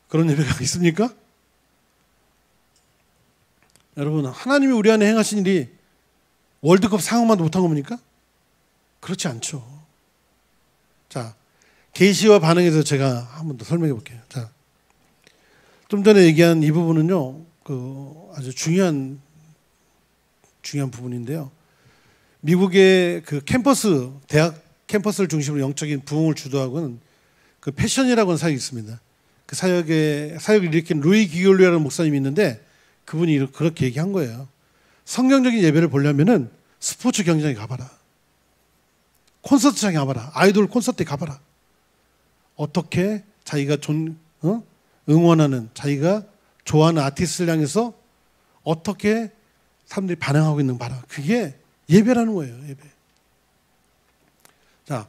그런 예배가 있습니까? 여러분, 하나님이 우리 안에 행하신 일이 월드컵 상황만도 못한 겁니까? 그렇지 않죠. 자, 계시와 반응에 대해서 제가 한 번 더 설명해 볼게요. 자, 좀 전에 얘기한 이 부분은요, 아주 중요한 부분인데요. 미국의 그 캠퍼스, 대학 캠퍼스를 중심으로 영적인 부흥을 주도하고는 그 패션이라고 하는 사역이 있습니다. 그 사역을 일으킨 루이 기올리라는 목사님이 있는데 그분이 그렇게 얘기한 거예요. 성경적인 예배를 보려면은 스포츠 경기장에 가봐라. 콘서트장에 가봐라. 아이돌 콘서트에 가봐라. 어떻게 자기가 응원하는, 자기가 좋아하는 아티스트를 향해서 어떻게 사람들이 반응하고 있는 거 봐라. 그게 예배라는 거예요. 예배. 자,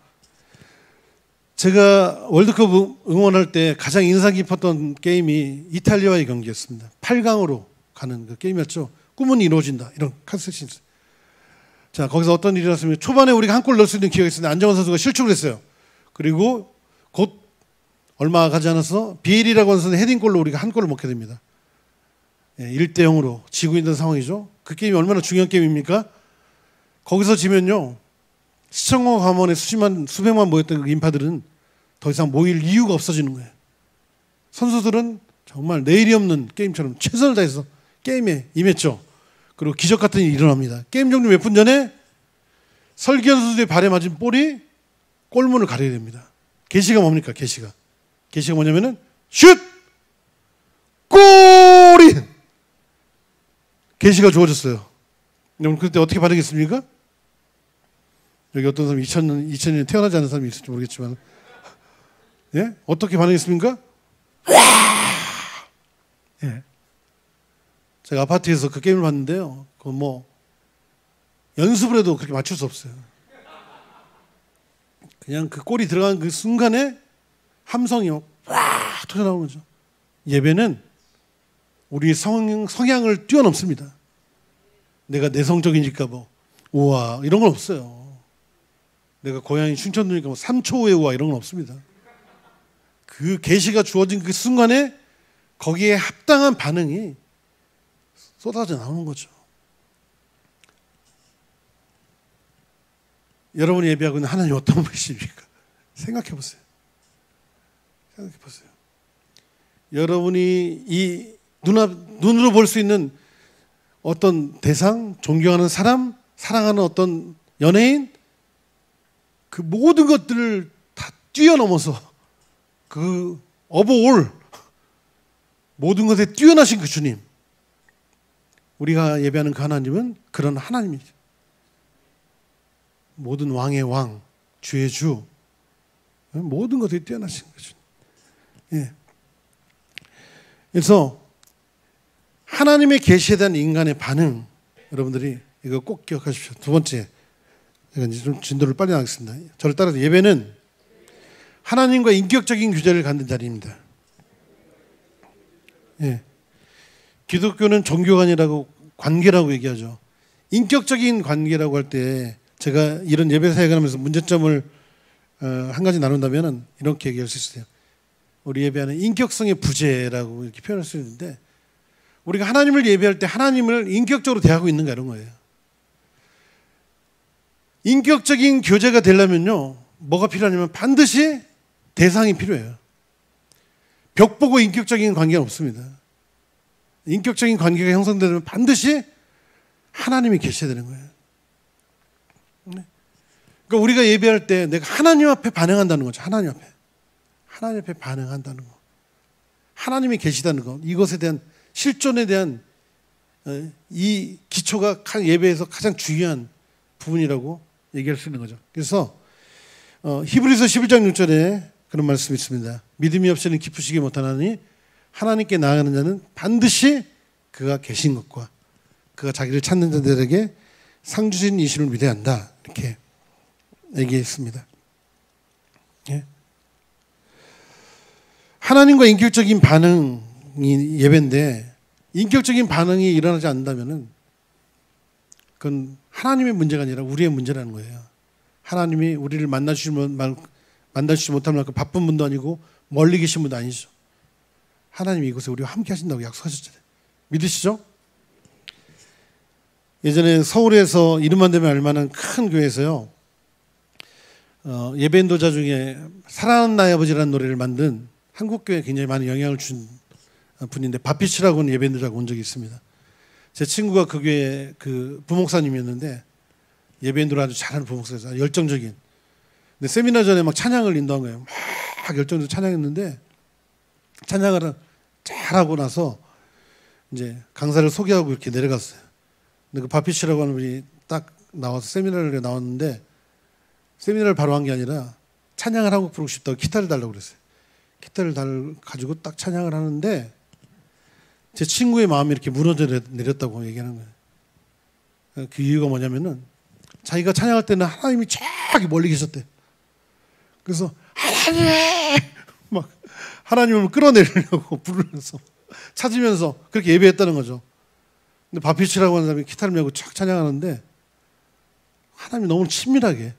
제가 월드컵 응원할 때 가장 인상 깊었던 게임이 이탈리아와의 경기였습니다. 8강으로 가는 그 게임이었죠. 꿈은 이루어진다. 이런 컨셉이 있어요. 자, 거기서 어떤 일이 일어났습니까? 초반에 우리가 한 골 넣을 수 있는 기회가 있었는데 안정환 선수가 실축을 했어요. 그리고 곧 얼마 가지 않아서 비엘이라고 하는 선수 헤딩골로 우리가 한 골을 먹게 됩니다. 1대0으로 지고 있는 상황이죠. 그 게임이 얼마나 중요한 게임입니까? 거기서 지면요, 시청과 감원에 수백만 모였던 그 인파들은 더 이상 모일 이유가 없어지는 거예요. 선수들은 정말 내일이 없는 게임처럼 최선을 다해서 게임에 임했죠. 그리고 기적 같은 일이 일어납니다. 게임 종료 몇 분 전에 설기현 선수의 발에 맞은 볼이 골문을 가리게 됩니다. 계시가 뭡니까? 계시가 뭐냐면은 슛! 골인! 계시가 주어졌어요. 여러분 그때 어떻게 반응했습니까? 여기 어떤 사람이 2000년 태어나지 않은 사람이 있을지 모르겠지만 예? 어떻게 반응했습니까? 예. 제가 아파트에서 그 게임을 봤는데요. 그건 뭐 연습을 해도 그렇게 맞출 수 없어요. 그냥 그 골이 들어간 그 순간에 함성이 막 터져나오는 거죠. 예배는 우리 성향을 뛰어넘습니다. 내가 내성적이니까 뭐 우와 이런 건 없어요. 내가 고향이 춘천도니까 뭐 3초의 우와 이런 건 없습니다. 그 계시가 주어진 그 순간에 거기에 합당한 반응이 쏟아져 나오는 거죠. 여러분이 예배하고 있는 하나님 어떤 분이십니까? 생각해 보세요. 생각해 보세요. 여러분이 이 눈으로 볼 수 있는 어떤 대상, 존경하는 사람, 사랑하는 어떤 연예인, 그 모든 것들을 다 뛰어넘어서 그 어버올 모든 것에 뛰어나신 그 주님, 우리가 예배하는 그 하나님은 그런 하나님이죠. 모든 왕의 왕, 주의 주, 모든 것에 뛰어나신 거죠. 예. 그래서 하나님의 계시에 대한 인간의 반응, 여러분들이 이거 꼭 기억하십시오. 두 번째, 제가 이제 좀 진도를 빨리 나가겠습니다. 저를 따라서 예배는 하나님과 인격적인 교제를 갖는 자리입니다. 예. 기독교는 종교가 아니라고 관계라고 얘기하죠. 인격적인 관계라고 할 때 제가 이런 예배 사역을 하면서 문제점을 한 가지 나눈다면 이렇게 얘기할 수 있어요. 우리 예배하는 인격성의 부재라고 이렇게 표현할 수 있는데, 우리가 하나님을 예배할 때 하나님을 인격적으로 대하고 있는가 이런 거예요. 인격적인 교제가 되려면요, 뭐가 필요하냐면 반드시 대상이 필요해요. 벽 보고 인격적인 관계는 없습니다. 인격적인 관계가 형성되려면 반드시 하나님이 계셔야 되는 거예요. 그러니까 우리가 예배할 때 내가 하나님 앞에 반응한다는 거죠. 하나님 앞에 반응한다는 거. 하나님이 계시다는 거. 이것에 대한 실존에 대한 이 기초가 예배에서 가장 중요한 부분이라고 얘기할 수 있는 거죠. 그래서 히브리서 11장 6절에 그런 말씀이 있습니다. 믿음이 없이는 기쁘시기 못하나니 하나님께 나아가는 자는 반드시 그가 계신 것과 그가 자기를 찾는 자들에게 상 주신 이심을 믿어야 한다. 이렇게 얘기했습니다. 예? 하나님과 인격적인 반응이 예배인데, 인격적인 반응이 일어나지 않는다면은 그건 하나님의 문제가 아니라 우리의 문제라는 거예요. 하나님이 우리를 만나주지 못할 만큼 바쁜 분도 아니고 멀리 계신 분도 아니죠. 하나님이 이곳에 우리와 함께 하신다고 약속하셨잖아요. 믿으시죠? 예전에 서울에서 이름만 대면 알만한 큰 교회에서요, 예배 인도자 중에 사랑하는 나의 아버지라는 노래를 만든 한국교회에 굉장히 많은 영향을 준 분인데, 바피치라고 하는 예배 인도자가 온 적이 있습니다. 제 친구가 그 교회 그 부목사님이었는데, 예배 인도를 아주 잘하는 부목사였어요. 열정적인. 근데 세미나 전에 막 찬양을 인도한 거예요. 막 열정적으로 찬양했는데, 찬양을 잘하고 나서 이제 강사를 소개하고 이렇게 내려갔어요. 근데 그 바피치라고 하는 분이 딱 나와서 세미나를 나왔는데, 세미나를 바로 한 게 아니라 찬양을 하고 부르고 싶다고 기타를 달라고 그랬어요. 기타를 가지고 딱 찬양을 하는데 제 친구의 마음이 이렇게 무너져 내렸다고 얘기하는 거예요. 그 이유가 뭐냐면은 자기가 찬양할 때는 하나님이 저기 멀리 계셨대. 그래서 하나님! 막 하나님을 끌어내리려고 부르면서 찾으면서 그렇게 예배했다는 거죠. 근데 바피치라고 하는 사람이 기타를 메고 쫙 찬양하는데 하나님이 너무 친밀하게,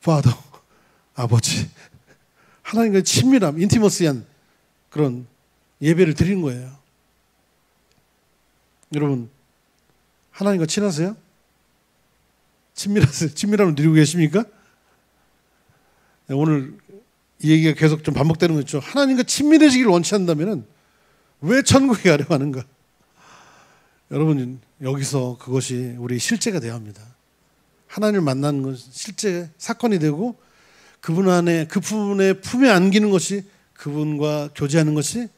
Father, 아버지, 하나님과의 친밀함, 인티머시한 그런 예배를 드리는 거예요. 여러분, 하나님과 친하세요? 친밀하세요? 친밀함을 누리고 계십니까? 오늘 이 얘기가 계속 좀 반복되는 거죠. 하나님과 친밀해지기를 원치 한다면 왜 천국에 가려고 하는가? 여러분, 여기서 그것이 우리 실제가 되어야 합니다. 하나님을 만나는 건 실제 사건이 되고, 그분의 품에 안기는 것이, 그분과 교제하는 것이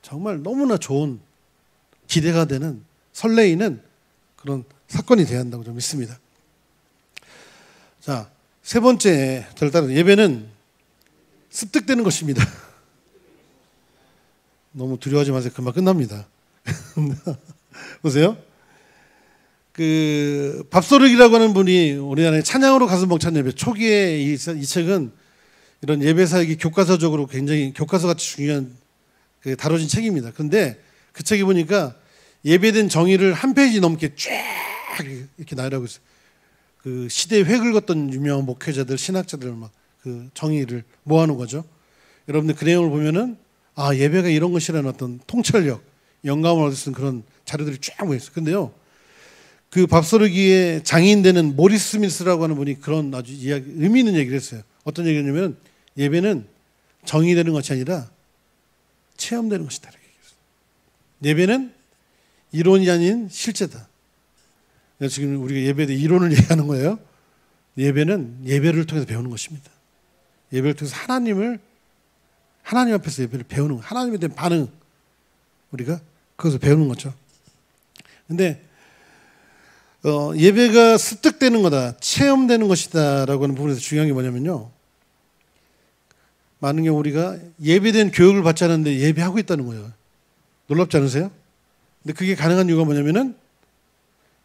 정말 너무나 좋은, 기대가 되는, 설레이는 그런 사건이 되어야 한다고 저는 믿습니다. 자, 세 번째, 저를 따라 예배는 습득되는 것입니다. 너무 두려워하지 마세요. 금방 끝납니다. 보세요. 그 밥소르기라고 하는 분이 우리나라에 찬양으로 가슴 벅찬 예배, 초기에 이 책은 이런 예배 사역이 교과서적으로 굉장히 교과서같이 중요한 다뤄진 책입니다. 그런데 그 책에 보니까 예배된 정의를 한 페이지 넘게 쫙 이렇게 나열하고 있어요. 그 시대에 획을 걷던 유명한 목회자들, 신학자들 막 그 정의를 모아놓은 거죠. 여러분들 그 내용을 보면은 아, 예배가 이런 것이라는 어떤 통찰력, 영감을 얻을 수 있는 그런 자료들이 쫙 모여 있어요. 근데요, 그 밥소르기의 장인 되는 모리스 스미스라고 하는 분이 그런 아주 의미 있는 얘기를 했어요. 어떤 얘기냐면 예배는 정의되는 것이 아니라 체험되는 것이다. 이렇게 얘기했어요. 예배는 이론이 아닌 실제다. 지금 우리가 예배에 대해 이론을 얘기하는 거예요. 예배는 예배를 통해서 배우는 것입니다. 예배를 통해서 하나님 앞에서 예배를 배우는 거, 하나님에 대한 반응, 우리가 그것을 배우는 거죠. 근데 예배가 습득되는 거다, 체험되는 것이다라고 하는 부분에서 중요한 게 뭐냐면요, 많은 경우 우리가 예배된 교육을 받지 않았는데 예배하고 있다는 거예요. 놀랍지 않으세요? 근데 그게 가능한 이유가 뭐냐면은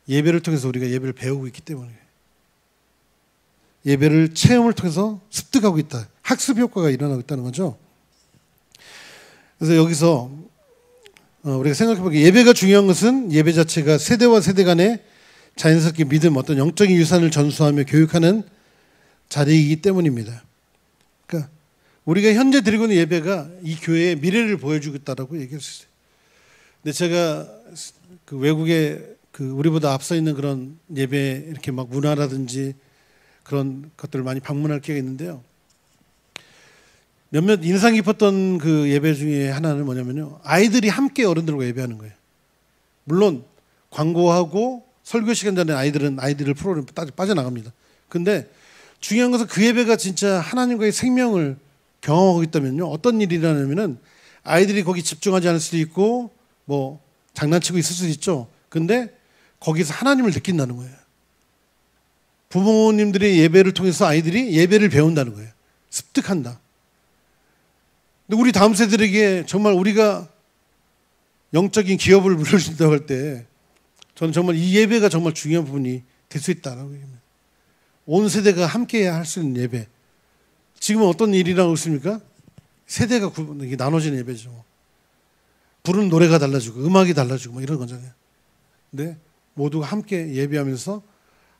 예배를 통해서 우리가 예배를 배우고 있기 때문에, 예배를 체험을 통해서 습득하고 있다, 학습 효과가 일어나고 있다는 거죠. 그래서 여기서 우리가 생각해보기에 예배가 중요한 것은 예배 자체가 세대와 세대 간의 자연스럽게 믿음, 어떤 영적인 유산을 전수하며 교육하는 자리이기 때문입니다. 그러니까 우리가 현재 드리고 있는 예배가 이 교회의 미래를 보여주겠다라고 얘기할 수 있어요. 근데 제가 그 외국에 우리보다 앞서 있는 그런 예배 이렇게 막 문화라든지 그런 것들을 많이 방문할 기회가 있는데요. 몇몇 인상 깊었던 그 예배 중에 하나는 뭐냐면요, 아이들이 함께 어른들과 예배하는 거예요. 물론 광고하고 설교 시간 전에 아이들을 프로그램 빠져나갑니다. 근데 중요한 것은 그 예배가 진짜 하나님과의 생명을 경험하고 있다면요, 어떤 일이 일어나냐면은 아이들이 거기 집중하지 않을 수도 있고 뭐 장난치고 있을 수도 있죠. 근데 거기서 하나님을 느낀다는 거예요. 부모님들의 예배를 통해서 아이들이 예배를 배운다는 거예요. 습득한다. 근데 우리 다음 세대에게 정말 우리가 영적인 기업을 물려준다고 할 때 저는 정말 이 예배가 정말 중요한 부분이 될 수 있다라고 얘기합니다. 온 세대가 함께 할 수 있는 예배. 지금은 어떤 일이라고 있습니까? 세대가 나눠지는 예배죠. 부르는 노래가 달라지고 음악이 달라지고 뭐 이런 거잖아요. 근데 모두가 함께 예배하면서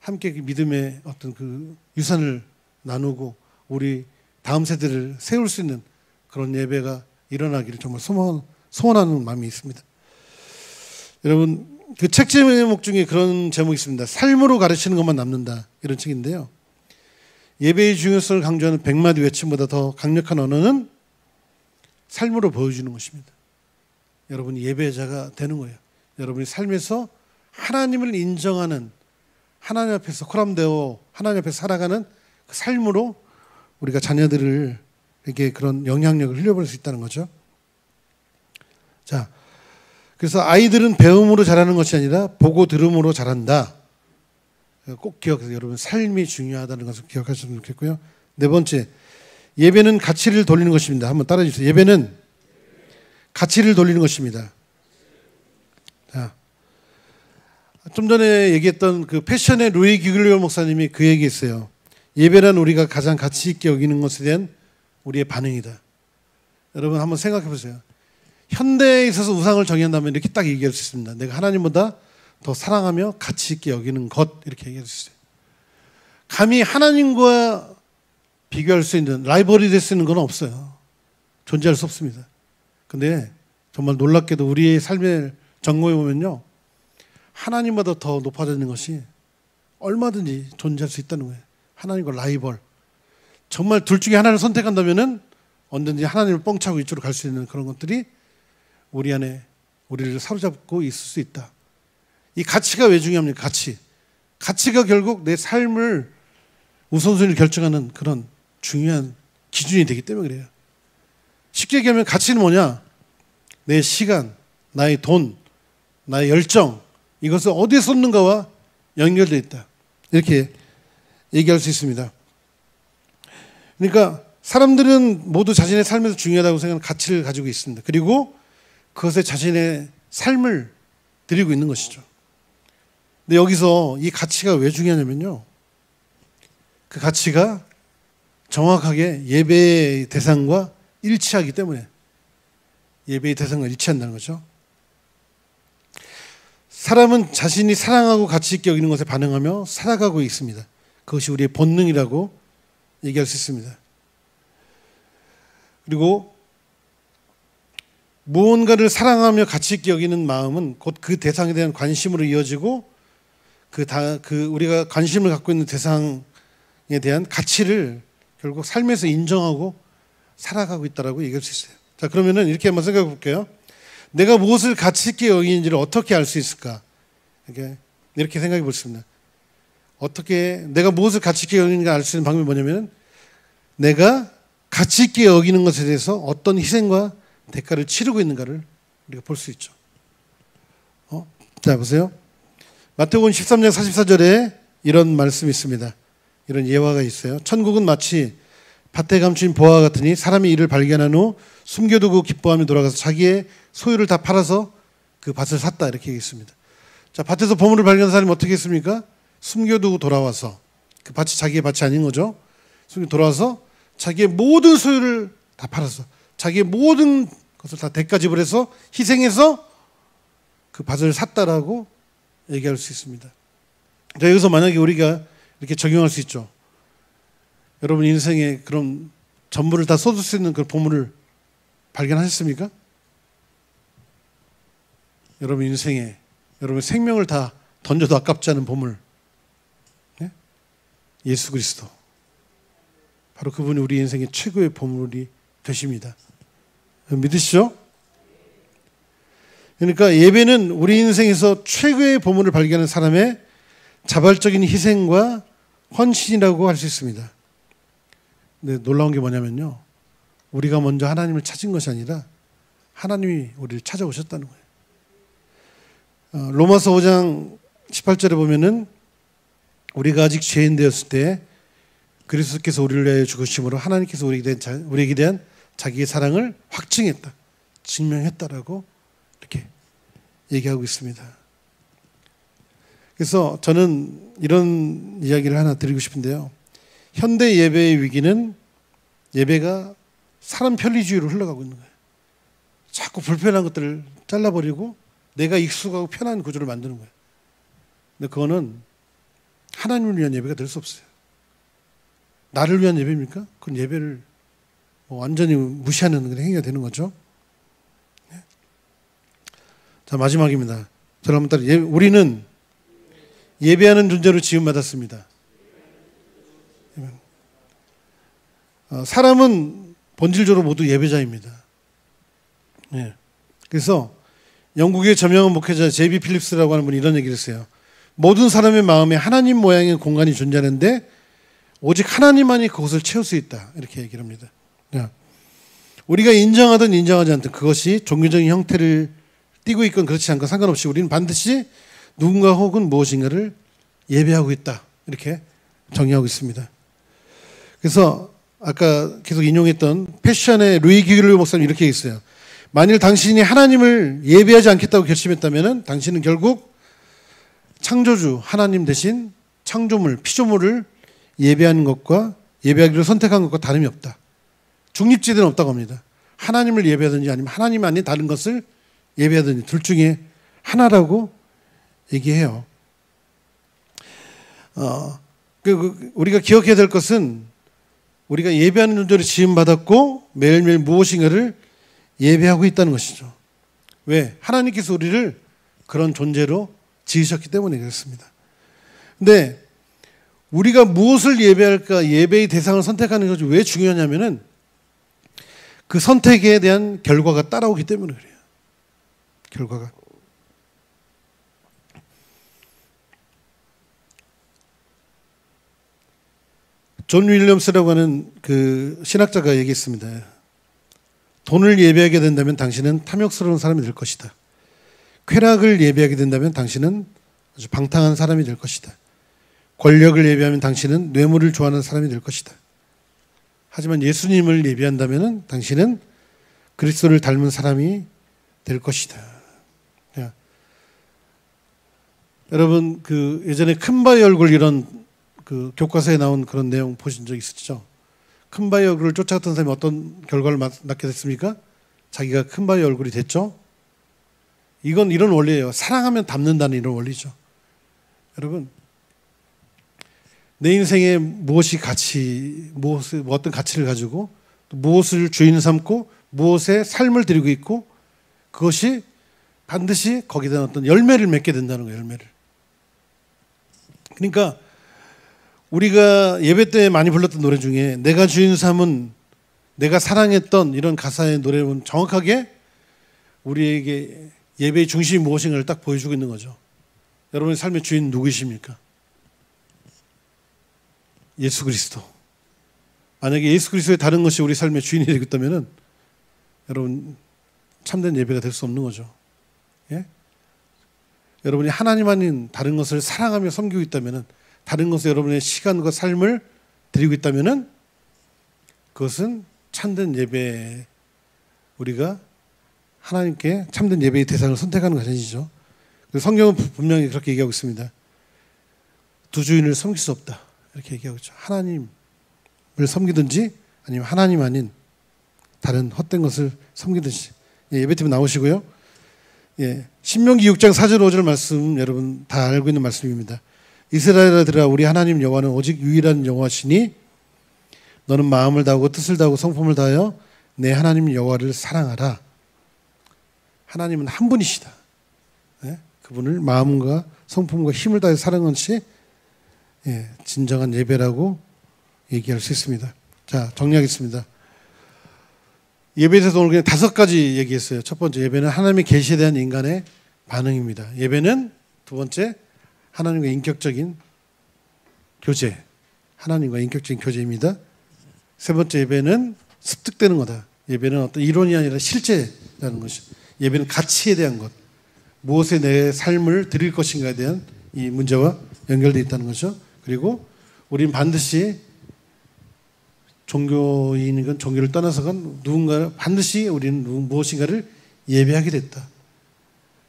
함께 믿음의 어떤 그 유산을 나누고 우리 다음 세대를 세울 수 있는 그런 예배가 일어나기를 정말 소원하는 마음이 있습니다. 여러분, 그 책 제목 중에 그런 제목이 있습니다. 삶으로 가르치는 것만 남는다, 이런 책인데요. 예배의 중요성을 강조하는 100마디 외침보다 더 강력한 언어는 삶으로 보여주는 것입니다. 여러분이 예배자가 되는 거예요. 여러분이 삶에서 하나님을 인정하는, 하나님 앞에서 코람되어 하나님 앞에서 살아가는 그 삶으로 우리가 자녀들에게 그런 영향력을 흘려버릴 수 있다는 거죠. 자, 그래서 아이들은 배움으로 자라는 것이 아니라 보고 들음으로 자란다. 꼭 기억해서 여러분, 삶이 중요하다는 것을 기억하셨으면 좋겠고요. 네 번째, 예배는 가치를 돌리는 것입니다. 한번 따라해 주세요. 예배는 가치를 돌리는 것입니다. 자, 좀 전에 얘기했던 그 패션의 루이 기글리오 목사님이 그 얘기했어요. 예배란 우리가 가장 가치 있게 여기는 것에 대한 우리의 반응이다. 여러분 한번 생각해 보세요. 현대에 있어서 우상을 정의한다면 이렇게 딱 얘기할 수 있습니다. 내가 하나님보다 더 사랑하며 가치 있게 여기는 것, 이렇게 얘기할 수 있어요. 감히 하나님과 비교할 수 있는, 라이벌이 될 수 있는 건 없어요. 존재할 수 없습니다. 근데 정말 놀랍게도 우리의 삶의 전공에 보면요, 하나님보다 더 높아져 있는 것이 얼마든지 존재할 수 있다는 거예요. 하나님과 라이벌. 정말 둘 중에 하나를 선택한다면은 언제든지 하나님을 뻥차고 이쪽으로 갈 수 있는 그런 것들이 우리 안에 우리를 사로잡고 있을 수 있다. 이 가치가 왜 중요합니까? 가치가 결국 내 삶을 우선순위를 결정하는 그런 중요한 기준이 되기 때문에 그래요. 쉽게 얘기하면 가치는 뭐냐? 내 시간, 나의 돈, 나의 열정, 이것을 어디에 쏟는가와 연결되어 있다. 이렇게 얘기할 수 있습니다. 그러니까 사람들은 모두 자신의 삶에서 중요하다고 생각하는 가치를 가지고 있습니다. 그리고 그것에 자신의 삶을 드리고 있는 것이죠. 근데 여기서 이 가치가 왜 중요하냐면요. 그 가치가 정확하게 예배의 대상과 일치하기 때문에 예배의 대상과 일치한다는 거죠. 사람은 자신이 사랑하고 가치 있게 여기는 것에 반응하며 살아가고 있습니다. 그것이 우리의 본능이라고 얘기할 수 있습니다. 그리고 무언가를 사랑하며 가치 있게 여기는 마음은 곧 그 대상에 대한 관심으로 이어지고 우리가 관심을 갖고 있는 대상에 대한 가치를 결국 삶에서 인정하고 살아가고 있다라고 얘기할 수 있어요. 자, 그러면은 이렇게 한번 생각해 볼게요. 내가 무엇을 가치 있게 여기는지를 어떻게 알 수 있을까? 이렇게 생각해 보겠습니다. 어떻게 내가 무엇을 가치 있게 여기는가 알 수 있는 방법이 뭐냐면 내가 가치 있게 여기는 것에 대해서 어떤 희생과 대가를 치르고 있는가를 우리가 볼 수 있죠. 자, 보세요. 마태복음 13장 44절에 이런 말씀이 있습니다. 이런 예화가 있어요. 천국은 마치 밭에 감춘 보화와 같으니 사람이 이를 발견한 후 숨겨두고 기뻐하며 돌아가서 자기의 소유를 다 팔아서 그 밭을 샀다. 이렇게 얘기했습니다. 자, 밭에서 보물을 발견한 사람이 어떻게 했습니까? 숨겨두고 돌아와서, 그 밭이 자기의 밭이 아닌 거죠. 숨겨 돌아와서 자기의 모든 소유를 다 팔아서 자기의 모든 것을 다 대가 지불해서 희생해서 그 밭을 샀다라고 얘기할 수 있습니다. 자, 여기서 만약에 우리가 이렇게 적용할 수 있죠. 여러분 인생에 그런 전부를 다 쏟을 수 있는 그 보물을 발견하셨습니까? 여러분 인생에 여러분 생명을 다 던져도 아깝지 않은 보물, 네? 예수 그리스도. 바로 그분이 우리 인생의 최고의 보물이 되십니다. 믿으시죠? 그러니까 예배는 우리 인생에서 최고의 보물을 발견하는 사람의 자발적인 희생과 헌신이라고 할 수 있습니다. 근데 놀라운 게 뭐냐면요. 우리가 먼저 하나님을 찾은 것이 아니라 하나님이 우리를 찾아오셨다는 거예요. 로마서 5장 18절에 보면은 우리가 아직 죄인 되었을 때 그리스도께서 우리를 위하여 죽으심으로 하나님께서 우리에게 대한 자기의 사랑을 확증했다. 증명했다라고 이렇게 얘기하고 있습니다. 그래서 저는 이런 이야기를 하나 드리고 싶은데요. 현대 예배의 위기는 예배가 사람 편리주의로 흘러가고 있는 거예요. 자꾸 불편한 것들을 잘라버리고 내가 익숙하고 편한 구조를 만드는 거예요. 근데 그거는 하나님을 위한 예배가 될 수 없어요. 나를 위한 예배입니까? 그건 예배를 완전히 무시하는 그런 행위가 되는 거죠. 네. 자, 마지막입니다. 저를 한번 따라. 우리는 예배하는 존재로 지음받았습니다. 사람은 본질적으로 모두 예배자입니다. 네. 그래서 영국의 저명한 목회자 제이비 필립스라고 하는 분이 이런 얘기를 했어요. 모든 사람의 마음에 하나님 모양의 공간이 존재하는데 오직 하나님만이 그것을 채울 수 있다. 이렇게 얘기를 합니다. 우리가 인정하든 인정하지 않든 그것이 종교적인 형태를 띠고 있건 그렇지 않건 상관없이 우리는 반드시 누군가 혹은 무엇인가를 예배하고 있다. 이렇게 정의하고 있습니다. 그래서 아까 계속 인용했던 패션의 루이 기글로 목사님 이렇게 했어요. 만일 당신이 하나님을 예배하지 않겠다고 결심했다면 당신은 결국 창조주 하나님 대신 창조물, 피조물을 예배하는 것과 예배하기로 선택한 것과 다름이 없다. 중립지대는 없다고 합니다. 하나님을 예배하든지 아니면 하나님 아닌 다른 것을 예배하든지 둘 중에 하나라고 얘기해요. 우리가 기억해야 될 것은 우리가 예배하는 존재로 지음받았고 매일매일 무엇인가를 예배하고 있다는 것이죠. 왜? 하나님께서 우리를 그런 존재로 지으셨기 때문에 그렇습니다. 근데 우리가 무엇을 예배할까, 예배의 대상을 선택하는 것이 왜 중요하냐면은 그 선택에 대한 결과가 따라오기 때문에 그래요. 결과가. 존 윌리엄스라고 하는 그 신학자가 얘기했습니다. 돈을 예배하게 된다면 당신은 탐욕스러운 사람이 될 것이다. 쾌락을 예배하게 된다면 당신은 아주 방탕한 사람이 될 것이다. 권력을 예배하면 당신은 뇌물을 좋아하는 사람이 될 것이다. 하지만 예수님을 예배한다면 당신은 그리스도를 닮은 사람이 될 것이다. 야. 여러분 그 예전에 큰바위 얼굴 이런 그 교과서에 나온 그런 내용 보신 적 있으시죠? 큰바위 얼굴을 쫓아갔던 사람이 어떤 결과를 낳게 됐습니까? 자기가 큰바위 얼굴이 됐죠? 이건 이런 원리예요. 사랑하면 닮는다는 이런 원리죠. 여러분 내 인생에 무엇이 어떤 가치를 가지고 무엇을 주인 삼고 무엇에 삶을 드리고 있고 그것이 반드시 거기다 어떤 열매를 맺게 된다는 거예요. 열매를. 그러니까 우리가 예배 때 많이 불렀던 노래 중에 내가 주인 삼은 내가 사랑했던 이런 가사의 노래는 정확하게 우리에게 예배의 중심이 무엇인가를 딱 보여주고 있는 거죠. 여러분의 삶의 주인 누구이십니까? 예수 그리스도. 만약에 예수 그리스도의 다른 것이 우리 삶의 주인이 되고 있다면 여러분 참된 예배가 될 수 없는 거죠. 예? 여러분이 하나님 아닌 다른 것을 사랑하며 섬기고 있다면 다른 것에 여러분의 시간과 삶을 드리고 있다면 그것은 참된 예배 우리가 하나님께 참된 예배의 대상을 선택하는 것이죠. 성경은 분명히 그렇게 얘기하고 있습니다. 두 주인을 섬길 수 없다. 이렇게 얘기하고 있죠. 하나님을 섬기든지 아니면 하나님 아닌 다른 헛된 것을 섬기든지. 예배팀 나오시고요. 신명기 6장 4절 5절 말씀 여러분 다 알고 있는 말씀입니다. 이스라엘아들아 우리 하나님 여호와는 오직 유일한 여호와시니 너는 마음을 다하고 뜻을 다하고 성품을 다하여 내 하나님 여호와를 사랑하라. 하나님은 한 분이시다. 그분을 마음과 성품과 힘을 다해 사랑하는 것이 진정한 예배라고 얘기할 수 있습니다. 자, 정리하겠습니다. 예배에 대해서 오늘 그냥 5가지 얘기했어요. 첫 번째, 예배는 하나님의 계시에 대한 인간의 반응입니다. 예배는 두 번째, 하나님과 인격적인 교제, 하나님과 인격적인 교제입니다. 세 번째, 예배는 습득되는 거다. 예배는 어떤 이론이 아니라 실제라는 것이. 예배는 가치에 대한 것, 무엇에 내 삶을 드릴 것인가에 대한 이 문제와 연결되어 있다는 거죠. 그리고 우리는 반드시 종교인이건 종교를 떠나서건 누군가 반드시 우리는 무엇인가를 예배하게 됐다.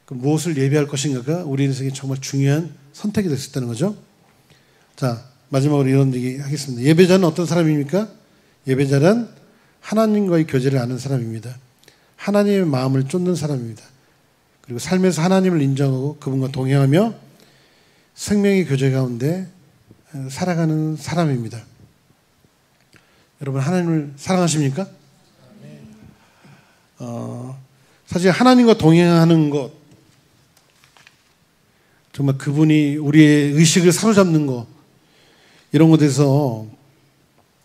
그 무엇을 예배할 것인가가 우리 인생에 정말 중요한 선택이 될 수 있다는 거죠. 자, 마지막으로 이런 얘기 하겠습니다. 예배자는 어떤 사람입니까? 예배자는 하나님과의 교제를 아는 사람입니다. 하나님의 마음을 쫓는 사람입니다. 그리고 삶에서 하나님을 인정하고 그분과 동행하며 생명의 교제 가운데 살아가는 사람입니다. 여러분 하나님을 사랑하십니까? 사실 하나님과 동행하는 것 정말 그분이 우리의 의식을 사로잡는 것 이런 것에 대해서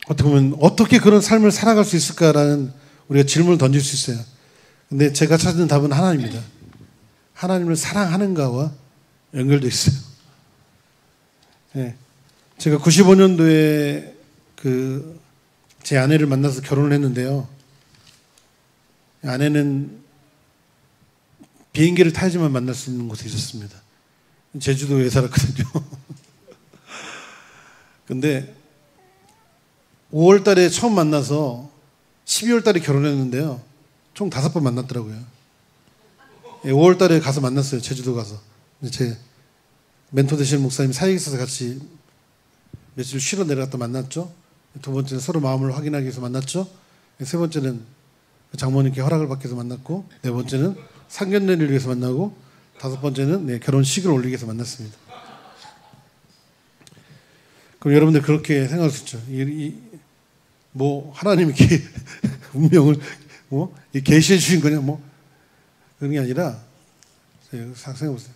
어떻게 보면 어떻게 그런 삶을 살아갈 수 있을까라는 우리가 질문을 던질 수 있어요. 근데 제가 찾은 답은 하나님입니다. 하나님을 사랑하는가와 연결되어 있어요. 제가 95년도에 제 아내를 만나서 결혼을 했는데요. 아내는 비행기를 타야지만 만날 수 있는 곳에 있었습니다. 제주도에 살았거든요. 근데 5월 달에 처음 만나서 12월 달에 결혼했는데요. 총 5번 만났더라고요. 5월 달에 가서 만났어요. 제주도 가서. 제 멘토 되시는 목사님 사역에 있어서 같이 며칠 쉬러 내려갔다 만났죠. 두 번째는 서로 마음을 확인하기 위해서 만났죠. 세 번째는 장모님께 허락을 받기 위해서 만났고, 네 번째는 상견례를 위해서 만나고, 다섯 번째는 결혼식을 올리기 위해서 만났습니다. 그럼 여러분들 그렇게 생각할 수 있죠. 하나님이 이렇게 운명을 계시해 주신 거냐 그런 게 아니라 생각해 보세요.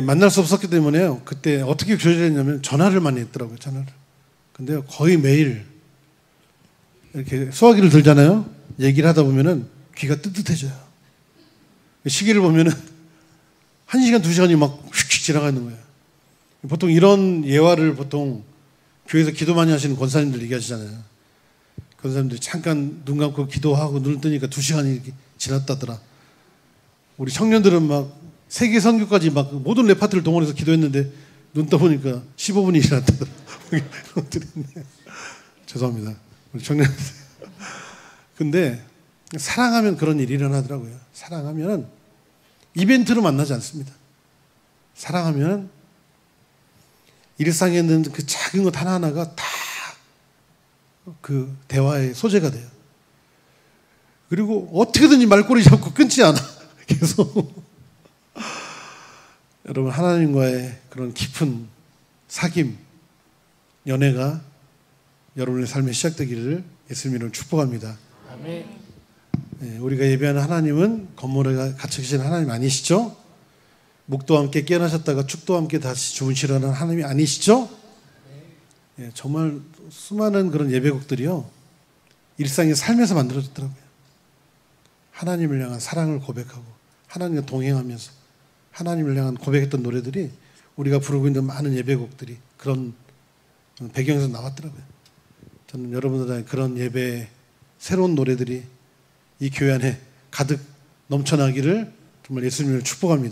만날 수 없었기 때문에요. 그때 어떻게 교제를 했냐면 전화를 많이 했더라고요. 전화를. 근데 거의 매일 이렇게 수화기를 들잖아요. 얘기를 하다 보면은 귀가 뜨뜻해져요. 시계를 보면은 1시간, 2시간이 막 휙휙 지나가는 거예요. 보통 이런 예화를 보통 교회에서 기도 많이 하시는 권사님들 얘기하시잖아요. 권사님들이 잠깐 눈 감고 기도하고 눈을 뜨니까 2시간이 이렇게 지났다더라. 우리 청년들은 막 세계 선교까지 막 모든 레파트를 동원해서 기도했는데 눈 떠보니까 15분이 지났다더라. 죄송합니다. 우리 청년들. 근데 사랑하면 그런 일이 일어나더라고요. 사랑하면 이벤트로 만나지 않습니다. 사랑하면 일상에 있는 그 작은 것 하나하나가 다 그 대화의 소재가 돼요. 그리고 어떻게든지 말꼬리 잡고 끊지 않아. 계속. 여러분, 하나님과의 그런 깊은 사귐, 연애가 여러분의 삶에 시작되기를 예수님 이름으로 축복합니다. 아멘. 네, 우리가 예배하는 하나님은 건물에 갇혀 계신 하나님 아니시죠? 묵도와 함께 깨어나셨다가 축도와 함께 다시 주무시려는 하나님이 아니시죠? 네, 정말 수많은 그런 예배곡들이요, 일상의 삶에서 만들어졌더라고요. 하나님을 향한 사랑을 고백하고 하나님과 동행하면서 하나님을 향한 고백했던 노래들이, 우리가 부르고 있는 많은 예배곡들이 그런 배경에서 나왔더라고요. 저는 여러분들의 그런 예배, 새로운 노래들이 이 교회 안에 가득 넘쳐나기를 정말 예수님을 축복합니다.